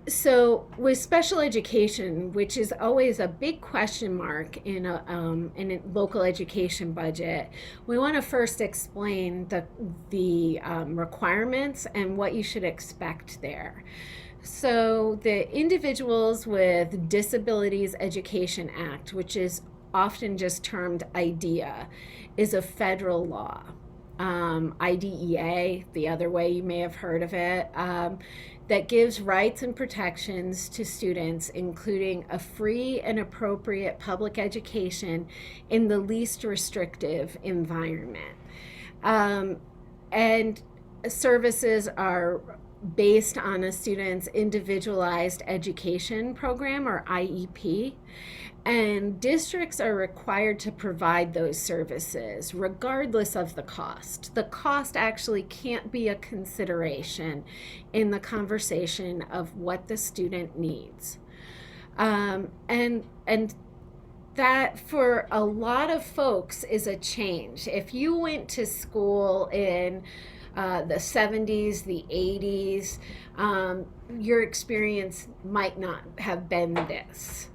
So with special education, which is always a big question mark in a local education budget, we want to first explain the requirements and what you should expect there. So the Individuals with Disabilities Education Act, which is often just termed IDEA, is a federal law. IDEA, the other way you may have heard of it, that gives rights and protections to students, including a free and appropriate public education in the least restrictive environment. And services are based on a student's individualized education program, or IEP. And districts are required to provide those services regardless of the cost. The cost actually can't be a consideration in the conversation of what the student needs. And that for a lot of folks is a change. If you went to school in the 70s, the 80s, your experience might not have been this.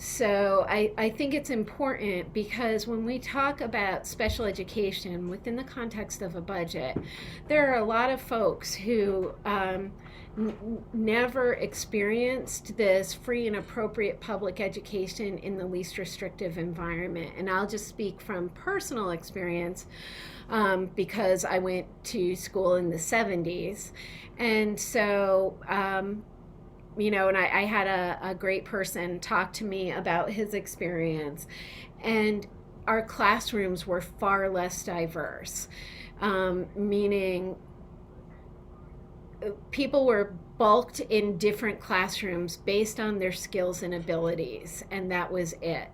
So I think it's important because when we talk about special education within the context of a budget, there are a lot of folks who never experienced this free and appropriate public education in the least restrictive environment. And I'll just speak from personal experience because I went to school in the 70s. And so and I had a great person talk to me about his experience. And our classrooms were far less diverse, meaning people were bulked in different classrooms based on their skills and abilities, and that was it.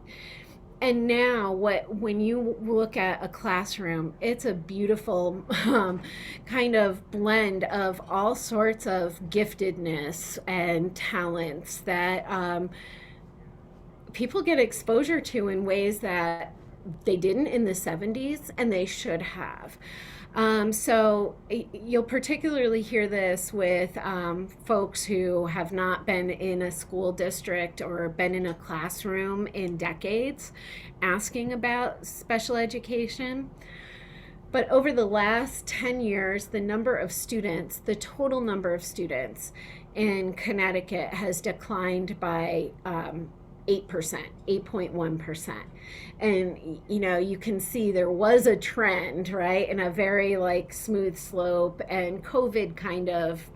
And now when you look at a classroom, it's a beautiful kind of blend of all sorts of giftedness and talents that people get exposure to in ways that they didn't in the 70s and they should have. So you'll particularly hear this with folks who have not been in a school district or been in a classroom in decades asking about special education. But over the last 10 years, the number of students, the total number of students in Connecticut has declined by 8%, 8.1%. And you can see there was a trend, right, and a very like smooth slope, and COVID kind of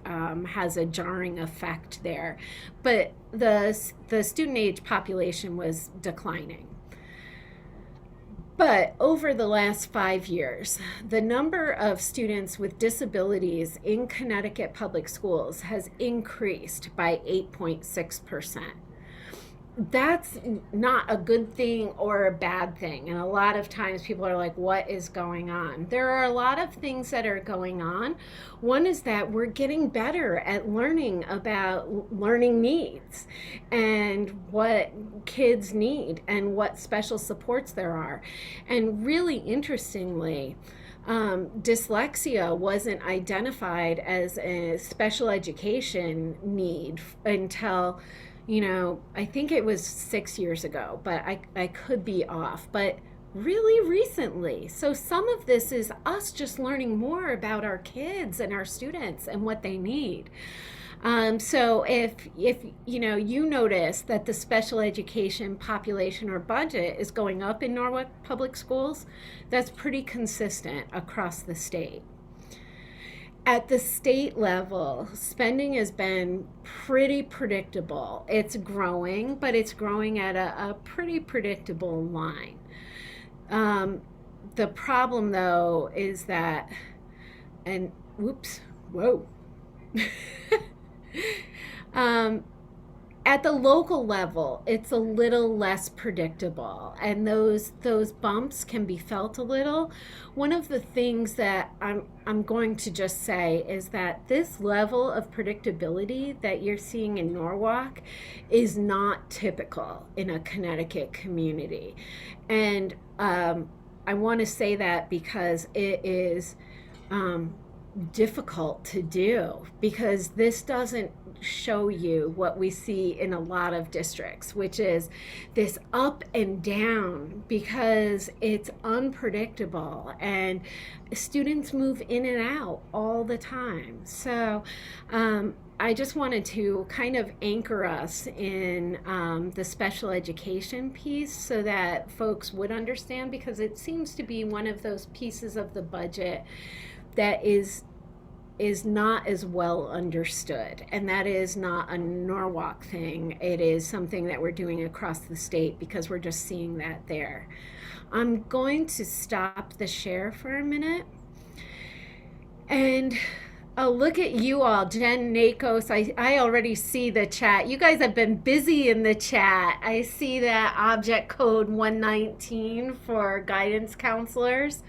has a jarring effect there. But the student age population was declining. But over the last 5 years, the number of students with disabilities in Connecticut public schools has increased by 8.6%. That's not a good thing or a bad thing. And a lot of times people are like, what is going on? There are a lot of things that are going on. One is that we're getting better at learning about learning needs and what kids need and what special supports there are. And really interestingly, dyslexia wasn't identified as a special education need until I think it was 6 years ago, but I could be off. But really recently. So some of this is us just learning more about our kids and our students and what they need. So if you notice that the special education population or budget is going up in Norwalk Public Schools, that's pretty consistent across the state. At the state level, spending has been pretty predictable. It's growing, but it's growing at a pretty predictable line. The problem, though, is that, and whoops, whoa. At the local level, it's a little less predictable, and those bumps can be felt a little. One of the things that I'm going to just say is that this level of predictability that you're seeing in Norwalk is not typical in a Connecticut community, and I want to say that because it is difficult to do, because this doesn't show you what we see in a lot of districts, which is this up and down, because it's unpredictable and students move in and out all the time. So I just wanted to kind of anchor us in the special education piece so that folks would understand, because it seems to be one of those pieces of the budget that is not as well understood. And that is not a Norwalk thing. It is something that we're doing across the state because we're just seeing that there. I'm going to stop the share for a minute. And look at you all, Jen Nakos. I already see the chat. You guys have been busy in the chat. I see that object code 119 for guidance counselors.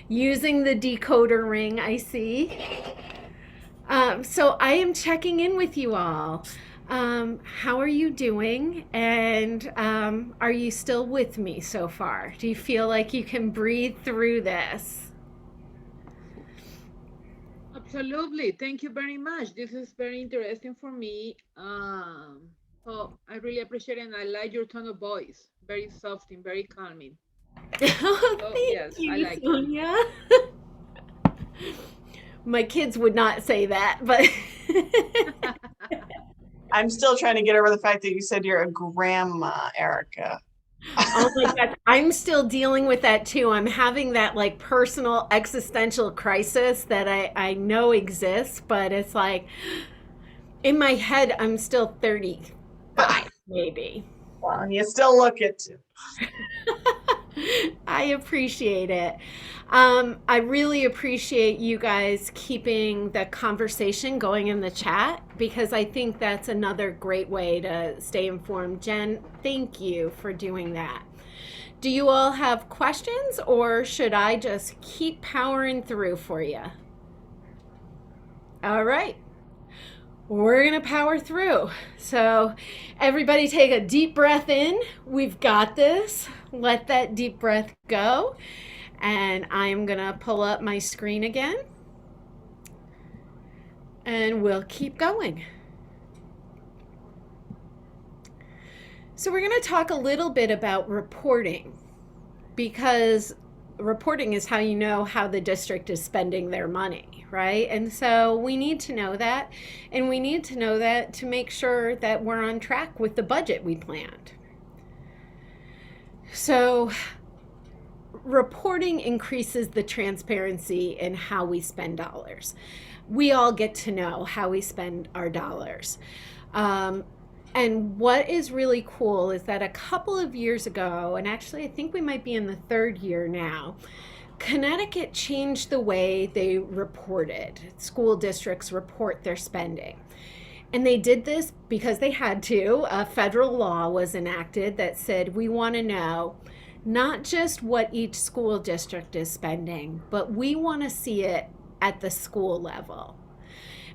Using the decoder ring, I see. So I am checking in with you all. How are you doing? And are you still with me so far? Do you feel like you can breathe through this? Absolutely. Thank you very much. This is very interesting for me. Oh, I really appreciate it, and I like your tone of voice. Very soft and very calming. Oh, Oh, thank yes, I you, like it. Sonia. My kids would not say that, but I'm still trying to get over the fact that you said you're a grandma, Erica. oh my gosh, I'm still dealing with that too. I'm having that like personal existential crisis that I know exists, but it's like in my head, I'm still 35, maybe. Well, and you still look it. I appreciate it. I really appreciate you guys keeping the conversation going in the chat because I think that's another great way to stay informed. Jen, thank you for doing that. Do you all have questions or should I just keep powering through for you? All right. We're going to power through. So, everybody take a deep breath in. We've got this. Let that deep breath go. And I'm going to pull up my screen again. And we'll keep going. So, we're going to talk a little bit about reporting because reporting is how you know how the district is spending their money, right? And so we need to know that, and we need to know that to make sure that we're on track with the budget we planned. So reporting increases the transparency in how we spend dollars. We all get to know how we spend our dollars. And what is really cool is that a couple of years ago, and actually I think we might be in the third year now, Connecticut changed the way they reported. School districts report their spending. And they did this because they had to. A federal law was enacted that said we want to know not just what each school district is spending, but we want to see it at the school level.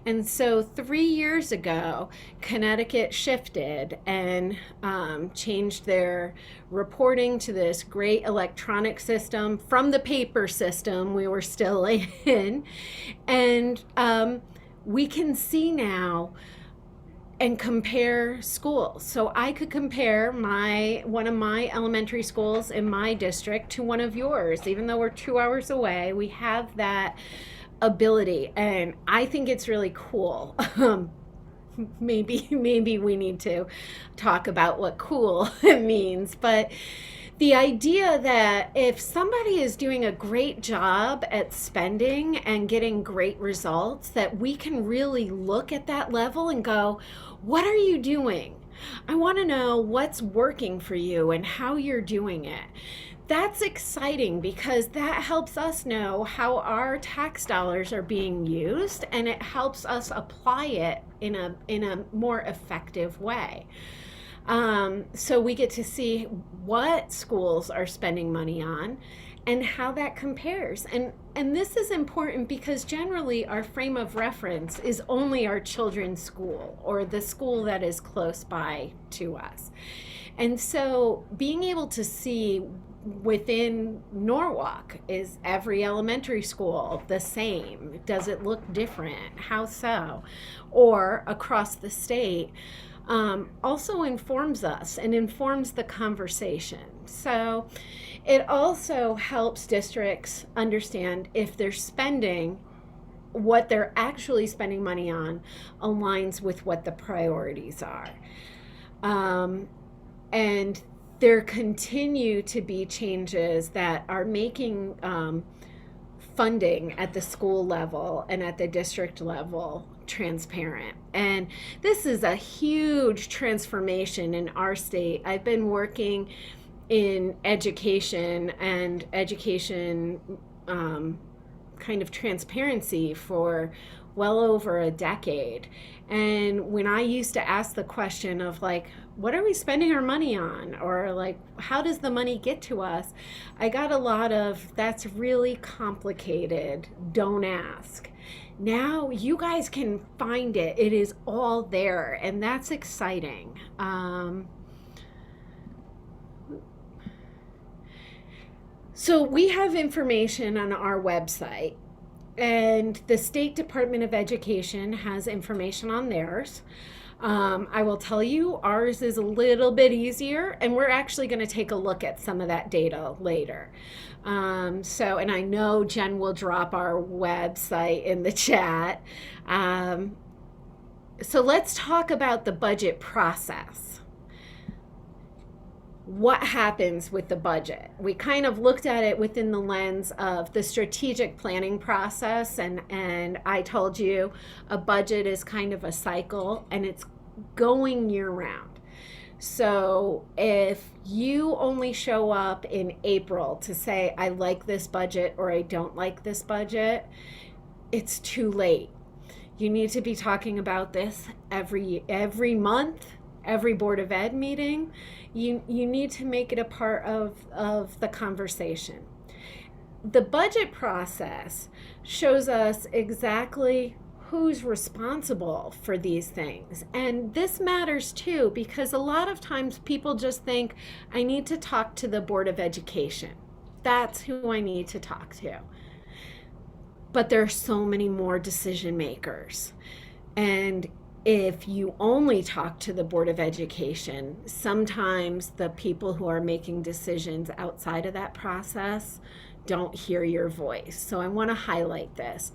And so 3 years ago, Connecticut shifted and changed their reporting to this great electronic system from the paper system we were still in. And we can see now and compare schools. So I could compare one of my elementary schools in my district to one of yours. Even though we're 2 hours away, we have that ability, and I think it's really cool. Maybe we need to talk about what cool means, but the idea that if somebody is doing a great job at spending and getting great results, that we can really look at that level and go, what are you doing? I want to know what's working for you and how you're doing it. That's exciting because that helps us know how our tax dollars are being used, and it helps us apply it in a more effective way. So we get to see what schools are spending money on and how that compares. And this is important because generally our frame of reference is only our children's school or the school that is close by to us. And so being able to see within Norwalk, is every elementary school the same? Does it look different? How so? Or across the state, also informs us and informs the conversation. So it also helps districts understand if they're spending what they're actually spending money on aligns with what the priorities are. And there continue to be changes that are making funding at the school level and at the district level transparent. And this is a huge transformation in our state. I've been working in education and education kind of transparency for well over a decade. And when I used to ask the question of like, what are we spending our money on? Or like, how does the money get to us? I got a lot of, that's really complicated, don't ask. Now you guys can find it. It is all there, and that's exciting. So we have information on our website, and the State Department of Education has information on theirs. I will tell you, ours is a little bit easier, and we're actually going to take a look at some of that data later. And I know Jen will drop our website in the chat. So let's talk about the budget process. What happens with the budget? We kind of looked at it within the lens of the strategic planning process, and I told you a budget is kind of a cycle, and it's going year round. So if you only show up in April to say, I like this budget or I don't like this budget, it's too late. You need to be talking about this every month, every Board of Ed meeting. You need to make it a part of the conversation. The budget process shows us exactly who's responsible for these things. And this matters too, because a lot of times people just think, I need to talk to the Board of Education. That's who I need to talk to. But there are so many more decision makers. And if you only talk to the Board of Education, sometimes the people who are making decisions outside of that process don't hear your voice. So I want to highlight this.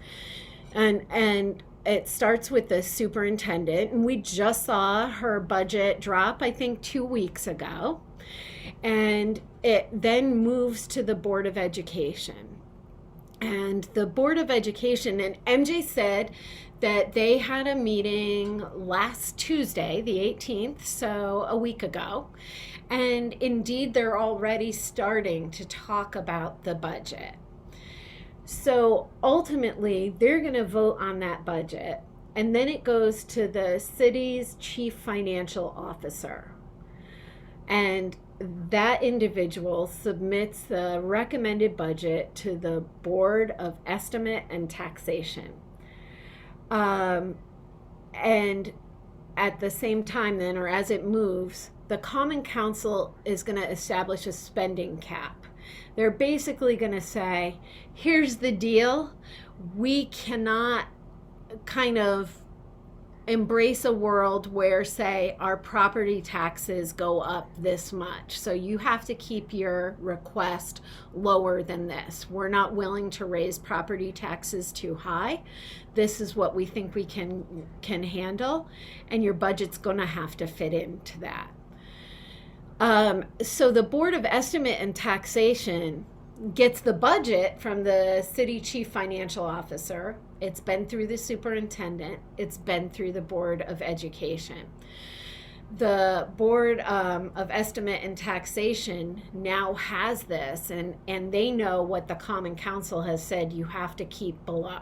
And it starts with the superintendent, and we just saw her budget drop, I think, 2 weeks ago. And it then moves to the Board of Education. And the Board of Education, and MJ said that they had a meeting last Tuesday, the 18th, so a week ago. And indeed, they're already starting to talk about the budget. So ultimately, they're going to vote on that budget. And then it goes to the city's chief financial officer. And that individual submits the recommended budget to the Board of Estimate and Taxation. And at the same time then, or as it moves, the Common Council is going to establish a spending cap. They're basically going to say, here's the deal. We cannot kind of embrace a world where, say, our property taxes go up this much. So you have to keep your request lower than this. We're not willing to raise property taxes too high. This is what we think we can handle, and your budget's going to have to fit into that. So the Board of Estimate and Taxation gets the budget from the city chief financial officer. It's been through the superintendent. It's been through the Board of Education. The Board of Estimate and Taxation now has this, and they know what the Common Council has said you have to keep below.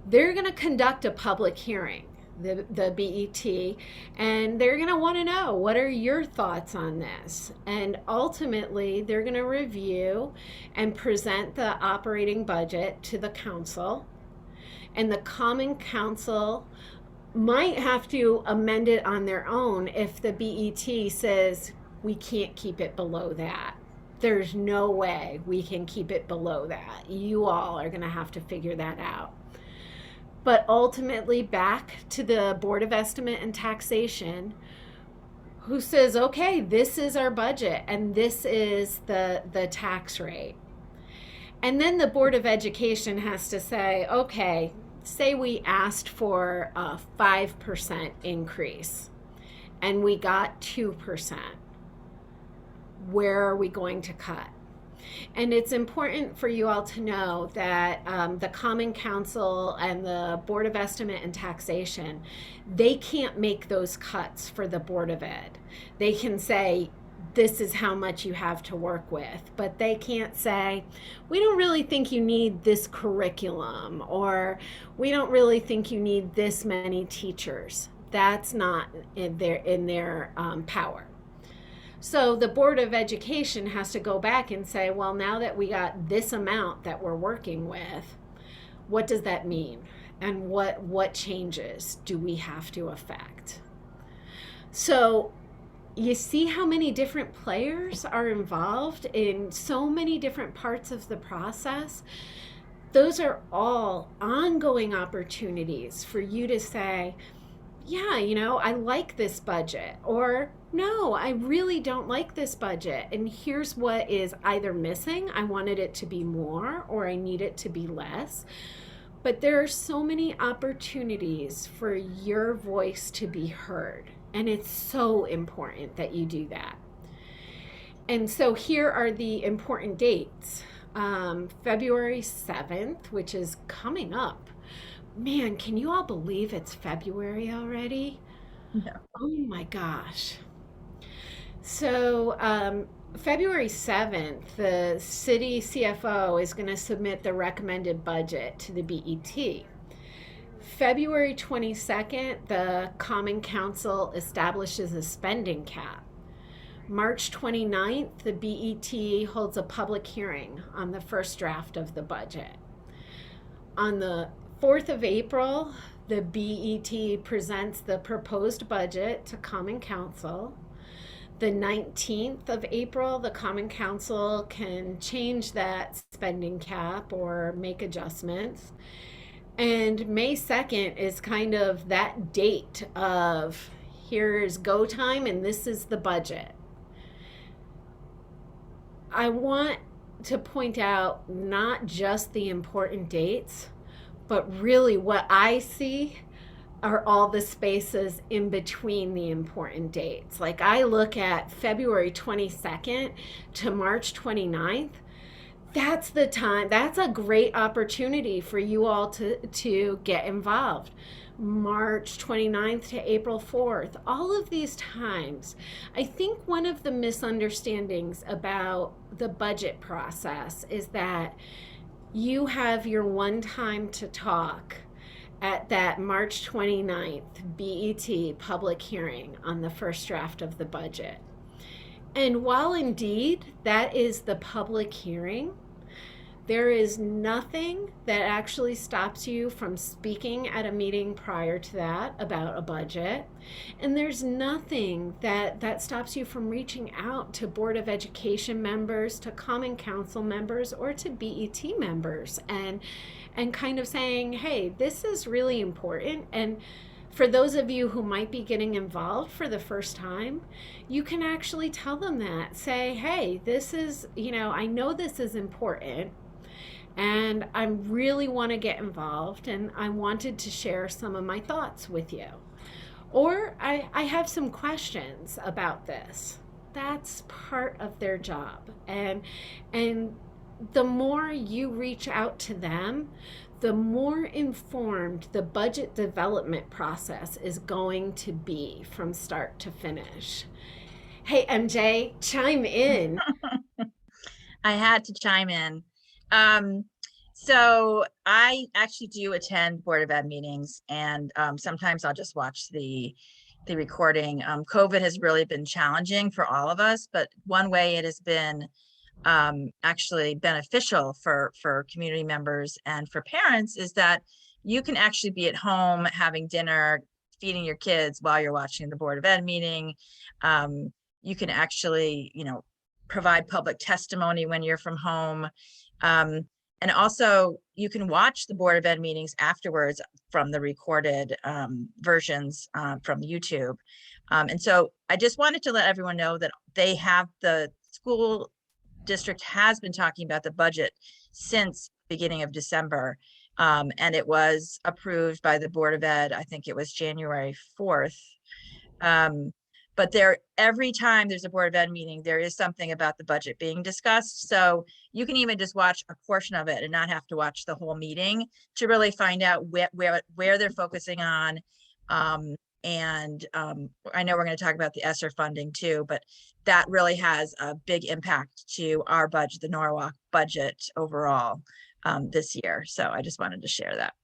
They're going to conduct a public hearing, the BET, and they're going to want to know, what are your thoughts on this? And ultimately, they're going to review and present the operating budget to the council. And the Common Council might have to amend it on their own if the BET says, we can't keep it below that. There's no way we can keep it below that. You all are going to have to figure that out. But ultimately, back to the Board of Estimate and Taxation, who says, okay, this is our budget and this is the tax rate. And then the Board of Education has to say, okay, say we asked for a 5% increase and we got 2%. Where are we going to cut? And it's important for you all to know that the Common Council and the Board of Estimate and Taxation, they can't make those cuts for the Board of Ed. They can say, this is how much you have to work with, but they can't say, we don't really think you need this curriculum, or we don't really think you need this many teachers. That's not in their power. So the Board of Education has to go back and say, well, now that we got this amount that we're working with, what does that mean? And what changes do we have to affect? So you see how many different players are involved in so many different parts of the process. Those are all ongoing opportunities for you to say, yeah, I like this budget, or no, I really don't like this budget. And here's what is either missing. I wanted it to be more, or I need it to be less. But there are so many opportunities for your voice to be heard. And it's so important that you do that. And so here are the important dates. February 7th, which is coming up. Man, can you all believe it's February already? No. Oh my gosh. So, February 7th, the city CFO is going to submit the recommended budget to the BET. February 22nd, the Common Council establishes a spending cap. March 29th, the BET holds a public hearing on the first draft of the budget. On the 4th of April, the BET presents the proposed budget to Common Council. The 19th of April, the Common Council can change that spending cap or make adjustments. And May 2nd is kind of that date of here's go time and this is the budget. I want to point out not just the important dates, but really what I see are all the spaces in between the important dates. Like I look at February 22nd to March 29th. That's the time. That's a great opportunity for you all to get involved. March 29th to April 4th, all of these times. I think one of the misunderstandings about the budget process is that you have your one time to talk at that March 29th BET public hearing on the first draft of the budget. And while indeed that is the public hearing, there is nothing that actually stops you from speaking at a meeting prior to that about a budget. And there's nothing that stops you from reaching out to Board of Education members, to Common Council members, or to BET members and kind of saying, hey, this is really important. And for those of you who might be getting involved for the first time, you can actually tell them that. Say, hey, this is, I know this is important, and I really want to get involved, and I wanted to share some of my thoughts with you. Or I have some questions about this. That's part of their job. And the more you reach out to them, the more informed the budget development process is going to be from start to finish. Hey, MJ, chime in. I had to chime in. So I actually do attend Board of Ed meetings, and sometimes I'll just watch the recording. COVID has really been challenging for all of us, but one way it has been actually beneficial for community members and for parents is that you can actually be at home having dinner, feeding your kids while you're watching the Board of Ed meeting. You can actually, provide public testimony when you're from home. And also you can watch the Board of Ed meetings afterwards from the recorded versions from YouTube. And so I just wanted to let everyone know that the school district has been talking about the budget since beginning of December. And it was approved by the Board of Ed, I think it was January 4th. But every time there's a Board of Ed meeting, there is something about the budget being discussed. So you can even just watch a portion of it and not have to watch the whole meeting to really find out where they're focusing on. And I know we're going to talk about the ESSER funding too, but that really has a big impact to our budget, the Norwalk budget overall this year. So I just wanted to share that.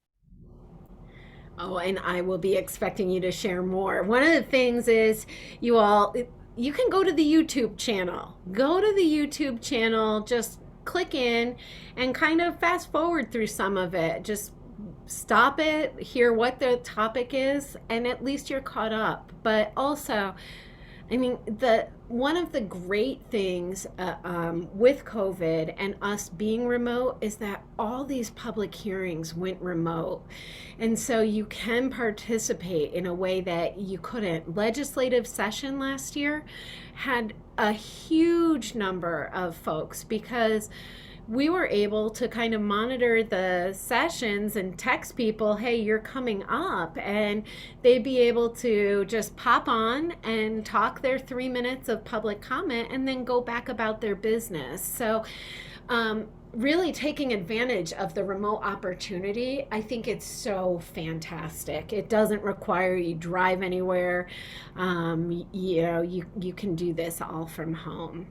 Oh, and I will be expecting you to share more. One of the things is you can go to the YouTube channel. Go to the YouTube channel, just click in and kind of fast forward through some of it. Just stop it, hear what the topic is, and at least you're caught up. But also, I mean, one of the great things with COVID and us being remote is that all these public hearings went remote. And so you can participate in a way that you couldn't. Legislative session last year had a huge number of folks because we were able to kind of monitor the sessions and text people, hey, you're coming up, and they'd be able to just pop on and talk their 3 minutes of public comment and then go back about their business. So really taking advantage of the remote opportunity, I think it's so fantastic. It doesn't require you drive anywhere. You can do this all from home.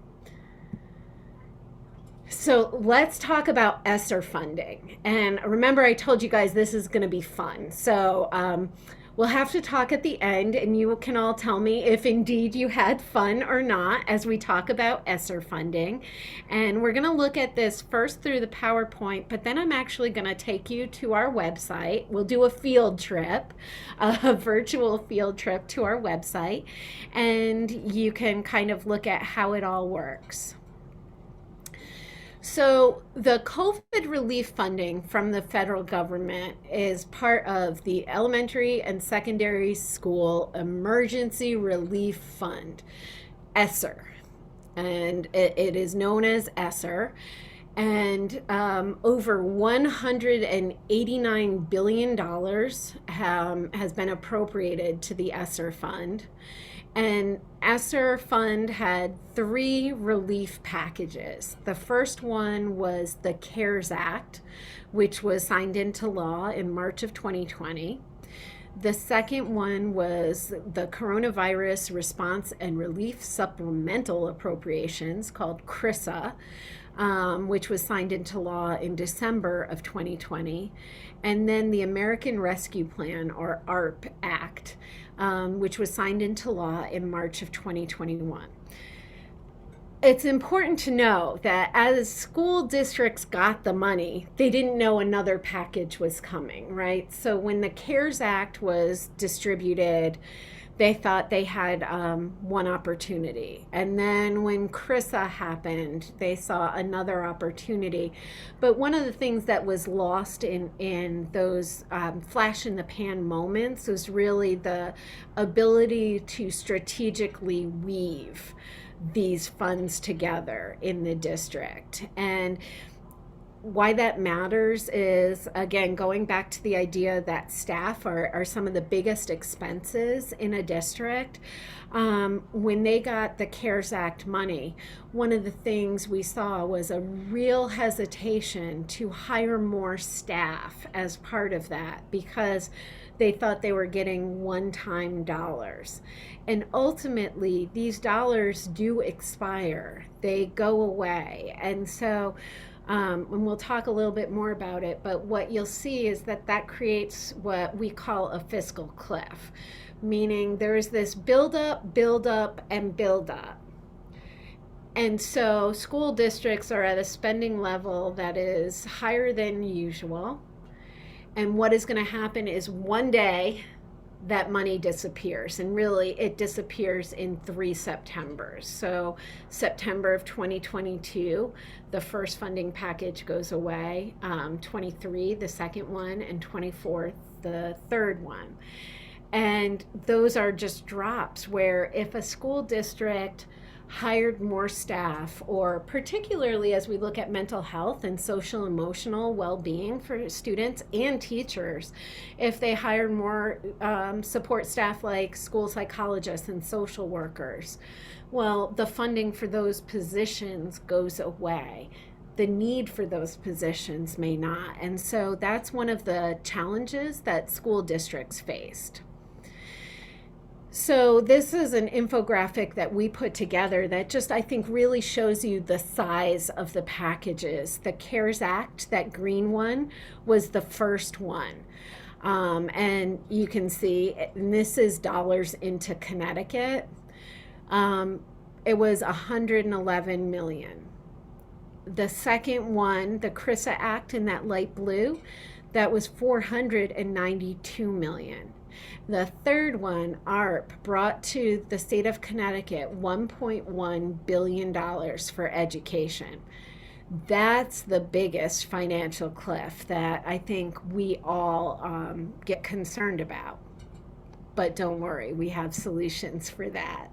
So let's talk ESSER funding. And remember, I told you guys this is going to be fun. So we'll have to talk at the end, and you can all tell me if indeed you had fun or not as we talk about ESSER funding. And we're going to look at this first through the PowerPoint, but then I'm actually going to take you to our website. We'll do a field trip, a virtual field trip to our website, and you can kind of look at how it all works. So the COVID relief funding from the federal government is part of the Elementary and Secondary School Emergency Relief Fund, ESSER, and it is known as ESSER. And over $189 billion has been appropriated to the ESSER fund. And ESSER fund had 3 relief packages. The first one was the CARES Act, which was signed into law in March of 2020. The second one was the Coronavirus Response and Relief Supplemental Appropriations, called CRRSA, which was signed into law in December of 2020. And then the American Rescue Plan, or ARP Act, which was signed into law in March of 2021. It's important to know that as school districts got the money, they didn't know another package was coming, right? So when the CARES Act was distributed, they thought they had one opportunity. And then when CRRSA happened, they saw another opportunity. But one of the things that was lost in those flash in the pan moments was really the ability to strategically weave these funds together in the district. And why that matters is, again, going back to the idea that staff are some of the biggest expenses in a district. When they got the CARES Act money, one of the things we saw was a real hesitation to hire more staff as part of that, because they thought they were getting one-time dollars. And ultimately, these dollars do expire. They go away. And so and we'll talk a little bit more about it, but what you'll see is that creates what we call a fiscal cliff, meaning there's this build up, and build up. And so school districts are at a spending level that is higher than usual. And what is going to happen is one day that money disappears, and really it disappears in 3 Septembers. So September of 2022, the first funding package goes away, 23, the second one, and 24, the third one. And those are just drops where if a school district hired more staff, or particularly as we look at mental health and social emotional well-being for students and teachers, if they hired more support staff like school psychologists and social workers, well, the funding for those positions goes away. The need for those positions may not. And so that's one of the challenges that school districts faced. So this is an infographic that we put together that just, I think, really shows you the size of the packages. The CARES Act, that green one, was the first one. And you can see, and this is dollars into Connecticut. It was 111 million. The second one, the CRRSA Act in that light blue, that was 492 million. The third one, ARP, brought to the state of Connecticut $1.1 billion for education. That's the biggest financial cliff that I think we all get concerned about. But don't worry, we have solutions for that.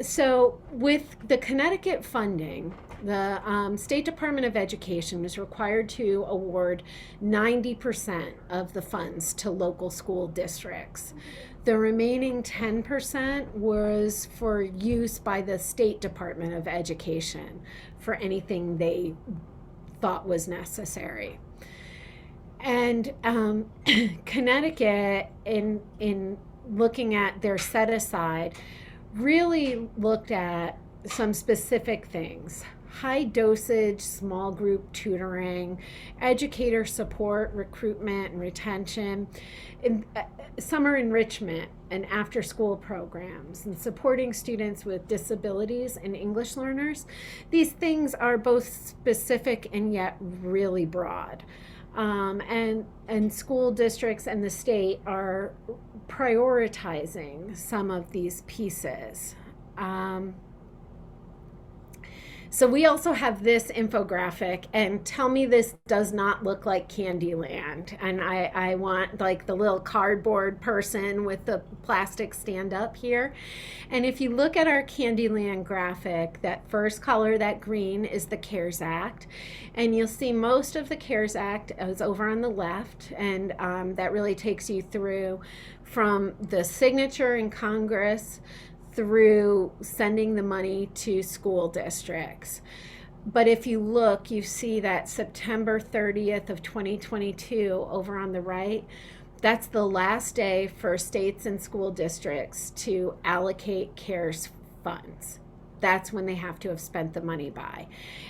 So with the Connecticut funding, the State Department of Education was required to award 90% of the funds to local school districts. The remaining 10% was for use by the State Department of Education for anything they thought was necessary. And Connecticut, in looking at their set aside, really looked at some specific things: high dosage, small group tutoring, educator support, recruitment and retention, summer enrichment and after school programs, and supporting students with disabilities and English learners. These things are both specific and yet really broad. And school districts and the state are prioritizing some of these pieces. So we also have this infographic, and tell me this does not look like Candyland. And I want like the little cardboard person with the plastic stand up here. And if you look at our Candyland graphic, that first color, that green, is the CARES Act. And you'll see most of the CARES Act is over on the left, and that really takes you through from the signature in Congress through sending the money to school districts. But if you look, you see that September 30th of 2022 over on the right, that's the last day for states and school districts to allocate CARES funds. That's when they have to have spent the money by.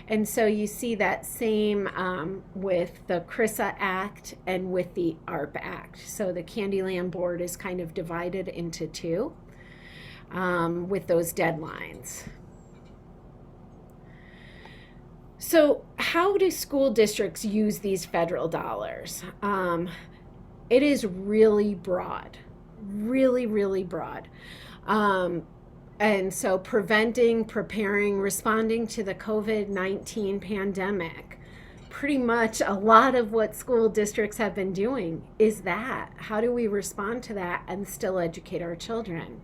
And so you see that same with the CRISA Act and with the ARP Act. So the Candyland board is kind of divided into two. With those deadlines. So how do school districts use these federal dollars? It is really broad, really broad. And so preventing, preparing, responding to the COVID-19 pandemic, pretty much a lot of what school districts have been doing is that. How do we respond to that and still educate our children?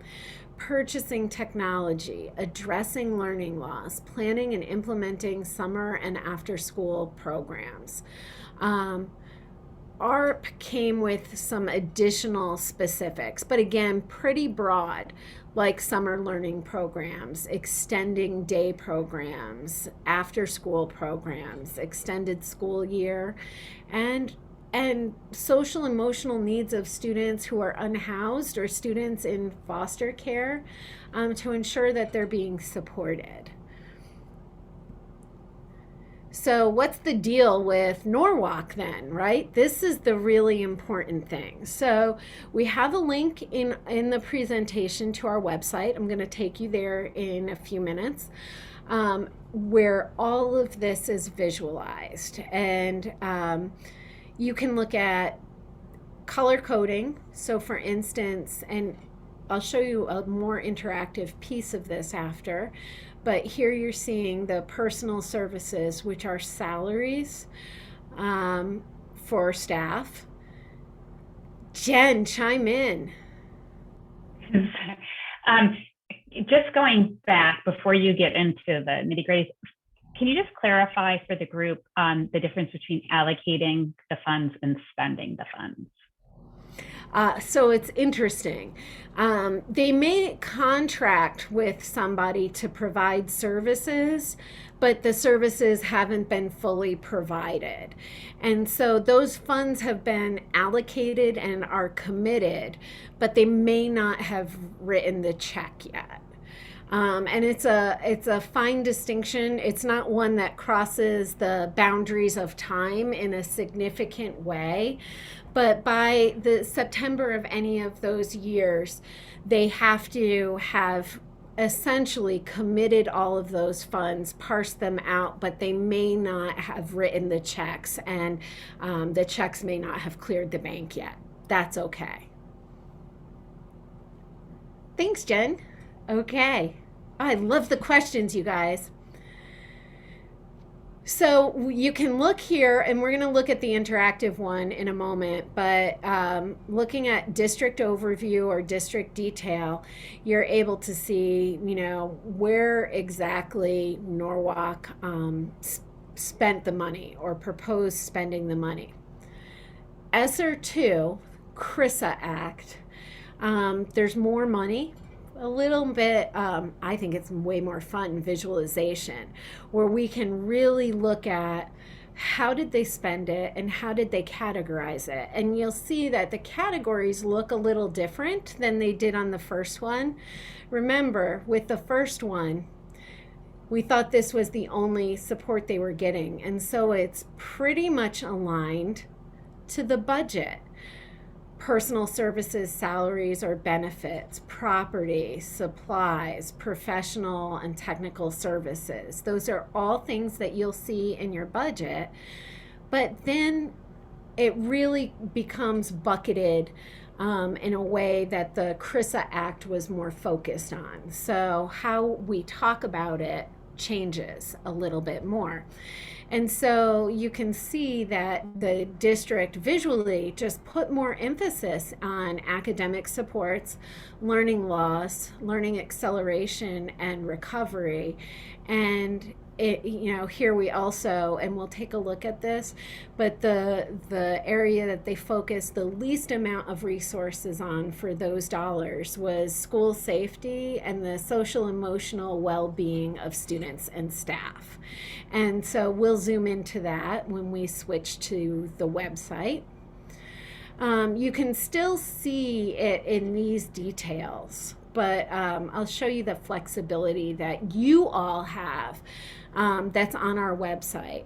Purchasing technology, addressing learning loss, planning and implementing summer and after school programs. ARP came with some additional specifics, but again, pretty broad, like summer learning programs, extending day programs, after school programs, extended school year, and social emotional needs of students who are unhoused or students in foster care, to ensure that they're being supported. So what's the deal with Norwalk then, right? This is the really important thing. So we have a link in the presentation to our website. I'm going to take you there in a few minutes, where all of this is visualized. And you can look at color coding. So for instance, and I'll show you a more interactive piece of this after, but here you're seeing the personal services, which are salaries for staff. Jen, chime in. Just going back before you get into the nitty-gritty, can you just clarify for the group the difference between allocating the funds and spending the funds? So it's interesting. They may contract with somebody to provide services, but the services haven't been fully provided. And so those funds have been allocated and are committed, but they may not have written the check yet. And it's a fine distinction. It's not one that crosses the boundaries of time in a significant way. But by the September of any of those years, they have to have essentially committed all of those funds, parsed them out, but they may not have written the checks, and the checks may not have cleared the bank yet. That's okay. Thanks, Jen. Okay. I love the questions, you guys. So you can look here, and we're going to look at the interactive one in a moment, but looking at district overview or district detail, you're able to see, where exactly Norwalk spent the money or proposed spending the money. ESSER 2, CRISA Act, there's more money, a little bit. I think it's way more fun visualization where we can really look at how did they spend it and how did they categorize it. And you'll see that the categories look a little different than they did on the first one. Remember, with the first one, we thought this was the only support they were getting. And so it's pretty much aligned to the budget. Personal services, salaries or benefits, property, supplies, professional and technical services. Those are all things that you'll see in your budget. But then it really becomes bucketed in a way that the CRISA Act was more focused on. So how we talk about it changes a little bit more. And so you can see that the district visually just put more emphasis on academic supports, learning loss, learning acceleration, and recovery. And here we also, and we'll take a look at this, but the area that they focused the least amount of resources on for those dollars was school safety and the social emotional well-being of students and staff. And so we'll zoom into that when we switch to the website. You can still see it in these details, but I'll show you the flexibility that you all have that's on our website.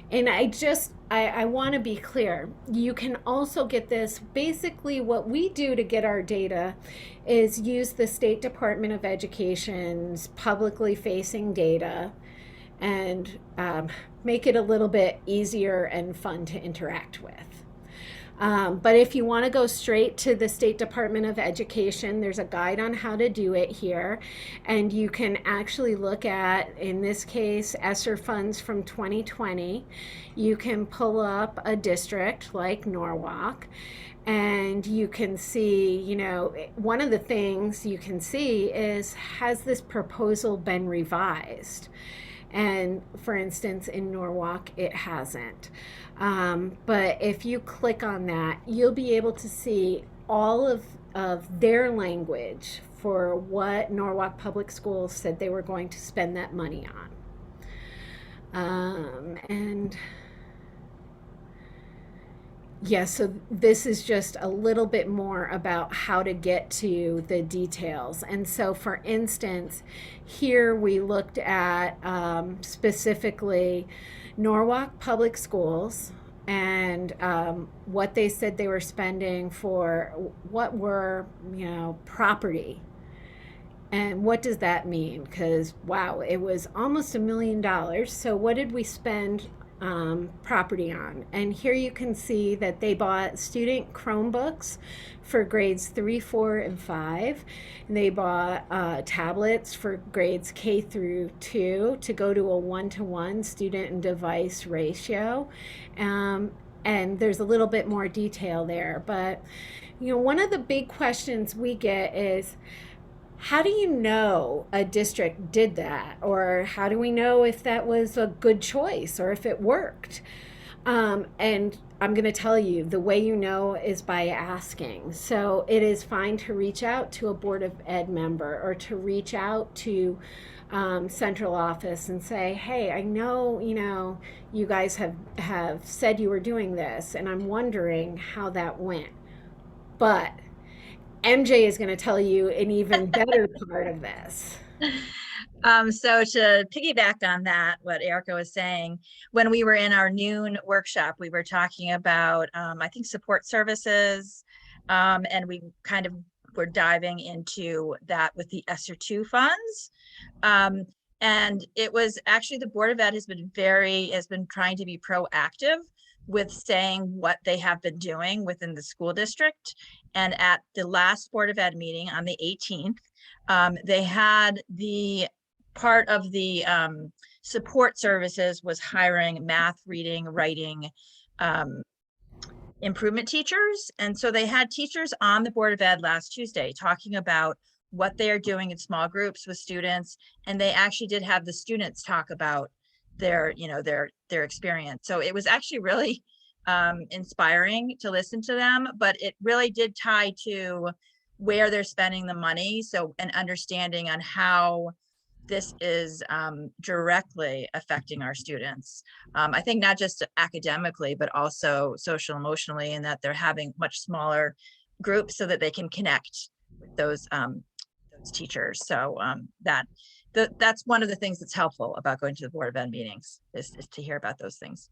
And I want to be clear. You can also get this. Basically, what we do to get our data is use the State Department of Education's publicly facing data and make it a little bit easier and fun to interact with. But if you want to go straight to the State Department of Education, there's a guide on how to do it here. And you can actually look at, in this case, ESSER funds from 2020. You can pull up a district like Norwalk. And you can see, one of the things you can see is, has this proposal been revised? And for instance, in Norwalk, it hasn't. But if you click on that, you'll be able to see all of their language for what Norwalk Public Schools said they were going to spend that money on. And yeah, so this is just a little bit more about how to get to the details. And so, for instance, here we looked at specifically Norwalk Public Schools and what they said they were spending for what were, property. And what does that mean? Because, wow, it was almost $1 million. So what did we spend property on? And here you can see that they bought student Chromebooks for grades 3, 4, and 5. And they bought tablets for grades K through 2 to go to a 1-to-1 student and device ratio. And there's a little bit more detail there. But, one of the big questions we get is, how do you know a district did that? Or how do we know if that was a good choice or if it worked? And I'm going to tell you, the way you know is by asking. So it is fine to reach out to a Board of Ed member or to reach out to central office and say, hey, I know, you guys have said you were doing this, and I'm wondering how that went. But MJ is going to tell you an even better part of this. So to piggyback on that, what Erica was saying, when we were in our noon workshop, we were talking about, I think, support services, and we kind of were diving into that with the ESSER 2 funds. And And it was actually, the Board of Ed has been trying to be proactive with saying what they have been doing within the school district. And at the last Board of Ed meeting on the 18th, they had the part of the support services was hiring math, reading, writing, improvement teachers. And so they had teachers on the Board of Ed last Tuesday talking about what they are doing in small groups with students. And they actually did have the students talk about their experience. So it was actually really inspiring to listen to them, but it really did tie to where they're spending the money. So an understanding on how this is directly affecting our students. I think not just academically, but also social emotionally, and that they're having much smaller groups so that they can connect with those teachers. So that's one of the things that's helpful about going to the Board of Ed meetings is to hear about those things.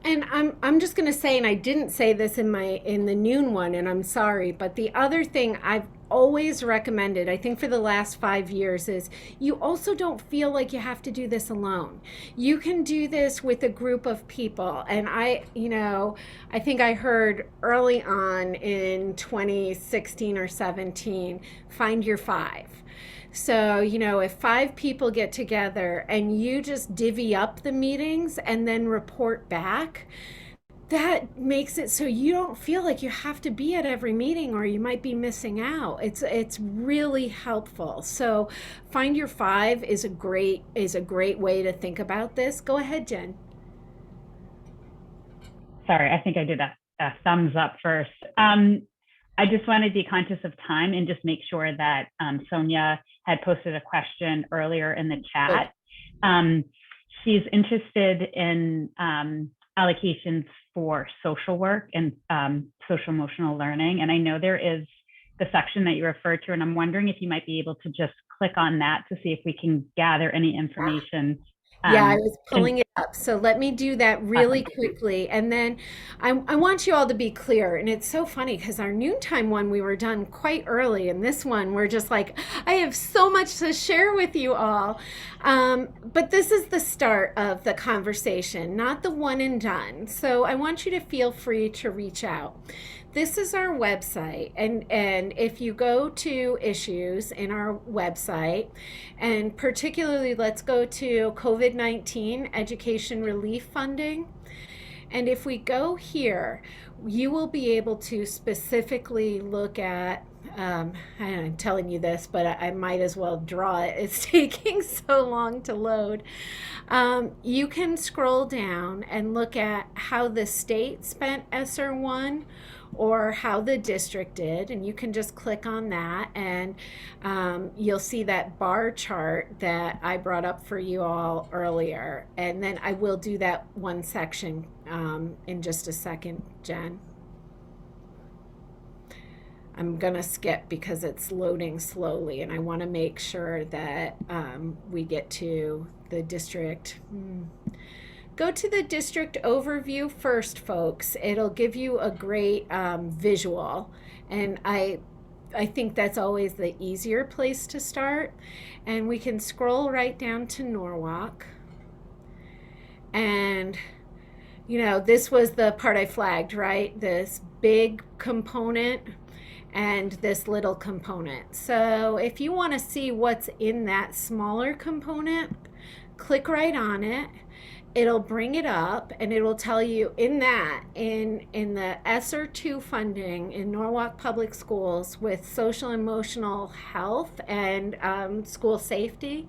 And I'm just going to say, and I didn't say this in the noon one, and I'm sorry, but the other thing I've always recommended, I think for the last 5 years, is you also don't feel like you have to do this alone. You can do this with a group of people. And I think I heard early on in 2016 or 17, find your five. So, if 5 people get together and you just divvy up the meetings and then report back, that makes it so you don't feel like you have to be at every meeting or you might be missing out. It's really helpful. So, find your five is a great way to think about this. Go ahead, Jen. Sorry, I think I did a thumbs up first. I just want to be conscious of time and just make sure that Sonia had posted a question earlier in the chat. She's interested in allocations for social work and social emotional learning. And I know there is the section that you referred to, and I'm wondering if you might be able to just click on that to see if we can gather any information. Yeah, I was pulling it up. So let me do that really quickly. And then I want you all to be clear. And it's so funny because our noontime one, we were done quite early. And this one, we're just like, I have so much to share with you all. But this is the start of the conversation, not the one and done. So I want you to feel free to reach out. This is our website, and if you go to issues in our website, and particularly let's go to COVID-19 education relief funding, and if we go here, you will be able to specifically look at, I'm telling you this, but I might as well draw it. It's taking so long to load. You can scroll down and look at how the state spent ESSER 1 or how the district did, and you can just click on that, and you'll see that bar chart that I brought up for you all earlier. And then I will do that one section in just a second, Jen. I'm gonna skip because it's loading slowly, and I want to make sure that we get to the district. Go to the district overview first, folks. It'll give you a great visual, and I think that's always the easier place to start. And we can scroll right down to Norwalk. And this was the part I flagged, right? This big component and this little component. So if you want to see what's in that smaller component, click right on it. It'll bring it up, and it will tell you in the ESSER 2 funding in Norwalk Public Schools with social emotional health and school safety,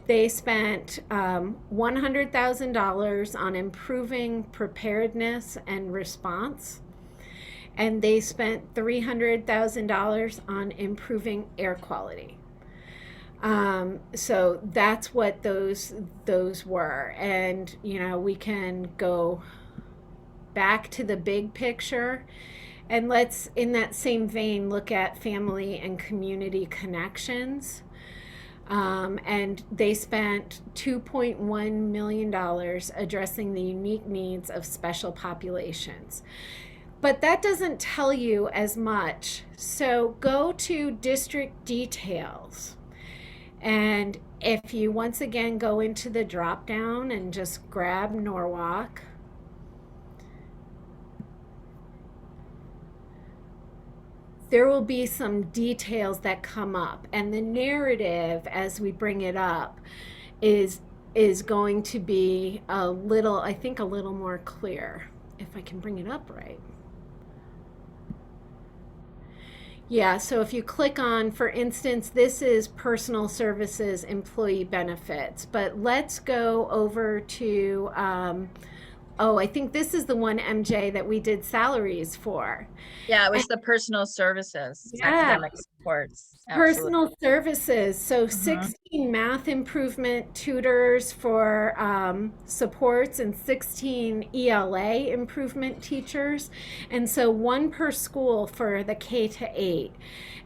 they spent $100,000 on improving preparedness and response, and they spent $300,000 on improving air quality. So that's what those were. And we can go back to the big picture, and let's, in that same vein, look at family and community connections. And they spent $2.1 million addressing the unique needs of special populations. But that doesn't tell you as much. So go to district details. And If you once again go into the drop down and just grab Norwalk, there will be some details that come up, and the narrative as we bring it up is is going to be a little, I think, a little more clear if I can bring it up right. Yeah, so if you click on, for instance, this is personal services employee benefits, but let's go over to, oh, I think this is the one, MJ, that we did salaries for. Yeah, it And was the personal services, yeah, academic supports. Absolutely. personal services. So Mhm. 16 math improvement tutors for supports and 16 ELA improvement teachers. And so one per school for the K to 8.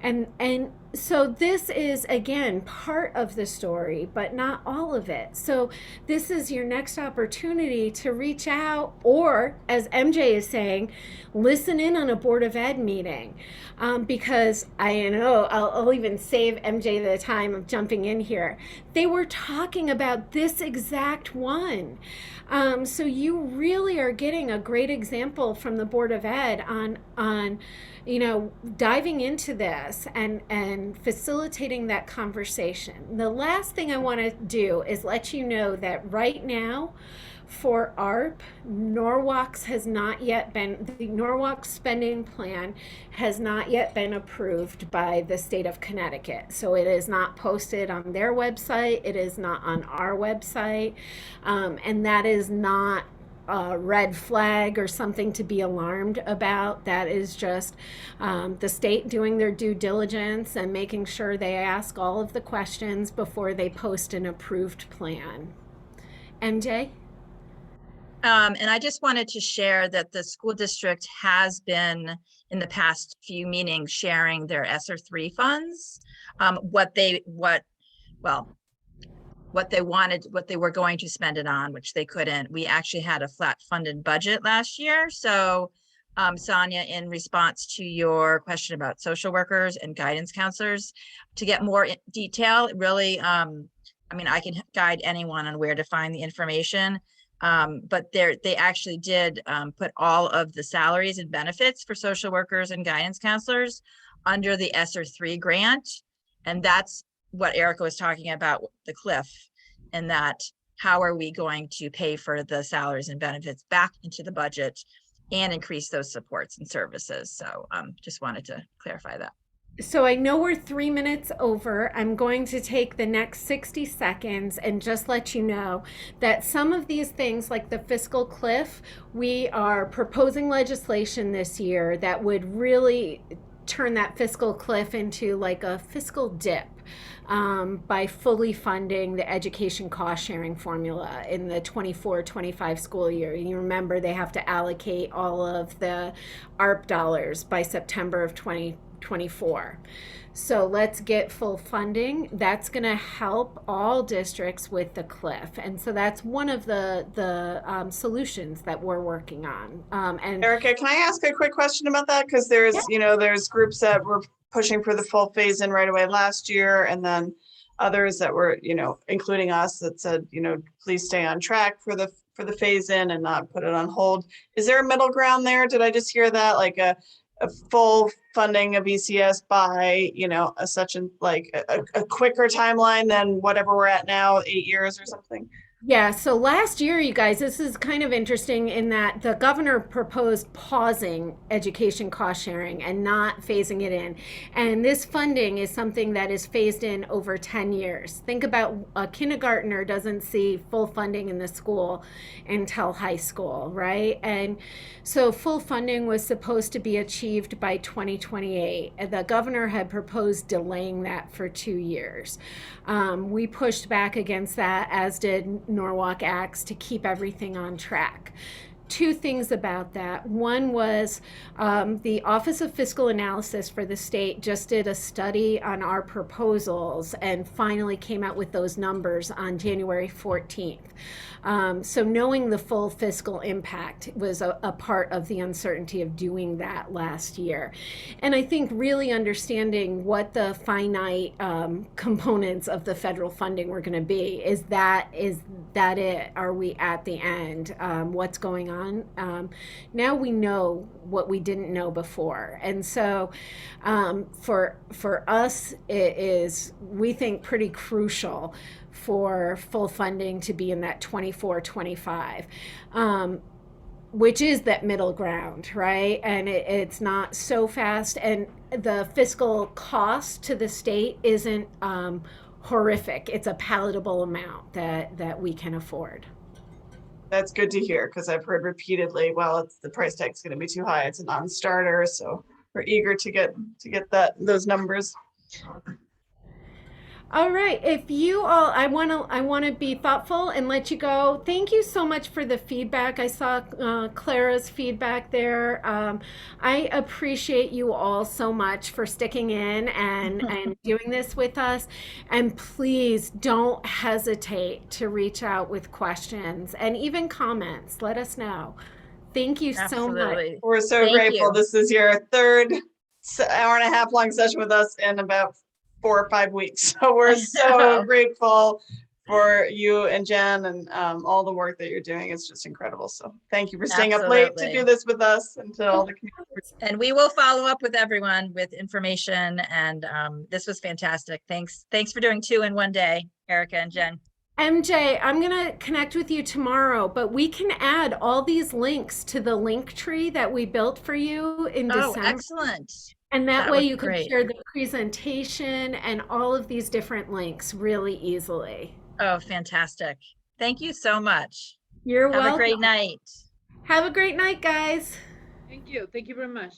And so this is again part of the story, but not all of it. So this is your next opportunity to reach out, or as MJ is saying, listen in on a Board of Ed meeting. Because I know I'll even save MJ the time of jumping in here. They were talking about this exact one. So you really are getting a great example from the Board of Ed on diving into this and facilitating that conversation. The last thing I want to do is let you know that right now, for ARP, Norwalk's has not yet been, the Norwalk spending plan has not yet been approved by the state of Connecticut. So it is not posted on their website, it is not on our website, and that is not a red flag or something to be alarmed about. That is just the state doing their due diligence and making sure they ask all of the questions before they post an approved plan. MJ? And I just wanted to share that the school district has been in the past few meetings sharing their ESSER 3 funds. What they wanted, what they were going to spend it on, which they couldn't. We actually had a flat funded budget last year. So Sonia, in response to your question about social workers and guidance counselors, to get more detail, really, I mean, I can guide anyone on where to find the information. But they actually did put all of the salaries and benefits for social workers and guidance counselors under the ESSER 3 grant. And that's what Erica was talking about, the cliff, and that how are we going to pay for the salaries and benefits back into the budget and increase those supports and services. So just wanted to clarify that. So I know we're 3 minutes over. I'm going to take the next 60 seconds and just let you know that some of these things, like the fiscal cliff, we are proposing legislation this year that would really turn that fiscal cliff into like a fiscal dip, by fully funding the education cost sharing formula in the 24-25 school year. You remember they have to allocate all of the ARP dollars by September of 2024. So let's get full funding. That's going to help all districts with the cliff, and so that's one of the solutions that we're working on. And Erica, can I ask a quick question about that? Because there's, there's groups that were pushing for the full phase in right away last year, and then others that were, including us, that said, please stay on track for the phase in and not put it on hold. Is there a middle ground there? Did I just hear that, like a full funding of ECS by, a such and like a quicker timeline than whatever we're at now, 8 years or something? yeah, so last year, you guys, this is kind of interesting in that the governor proposed pausing education cost sharing and not phasing it in. And this funding is something that is phased in over 10 years. Think about a kindergartner doesn't see full funding in the school until high school, right? And so full funding was supposed to be achieved by 2028. And the governor had proposed delaying that for 2 years. We pushed back against that, as did Norwalk Acts, to keep everything on track. two things about that. One was the Office of Fiscal Analysis for the state just did a study on our proposals and finally came out with those numbers on January 14th. So knowing the full fiscal impact was a part of the uncertainty of doing that last year. And I think really understanding what the finite components of the federal funding were going to be. Is that it? Are we at the end? What's going on? Now we know what we didn't know before. And so for us, it is, we think, pretty crucial for full funding to be in that 24-25, which is that middle ground, right? And it's not so fast, and the fiscal cost to the state isn't horrific. It's a palatable amount that we can afford. That's good to hear, because I've heard repeatedly, well, it's the price tag's going to be too high. It's a non-starter. So we're eager to get those numbers. All right. If you all, I want to be thoughtful and let you go. Thank you so much for the feedback. I saw Clara's feedback there. I appreciate you all so much for sticking in and doing this with us. And please don't hesitate to reach out with questions and even comments. Let us know. Thank you so much. Absolutely. We're so Thank grateful. you. This is your third hour and a half long session with us in about 4 or 5 weeks. So we're so grateful for you and Jen and all the work that you're doing. It's just incredible. So thank you for staying up late to do this with us until the community. And we will follow up with everyone with information. And this was fantastic. Thanks for doing 2 in one day, Erica and Jen. MJ, I'm going to connect with you tomorrow, but we can add all these links to the link tree that we built for you in December. Oh, excellent. And that way you can great. share the presentation and all of these different links really easily. Oh, fantastic. Thank you so much. You're welcome. Have a great night. Have a great night, guys. Thank you. Thank you very much.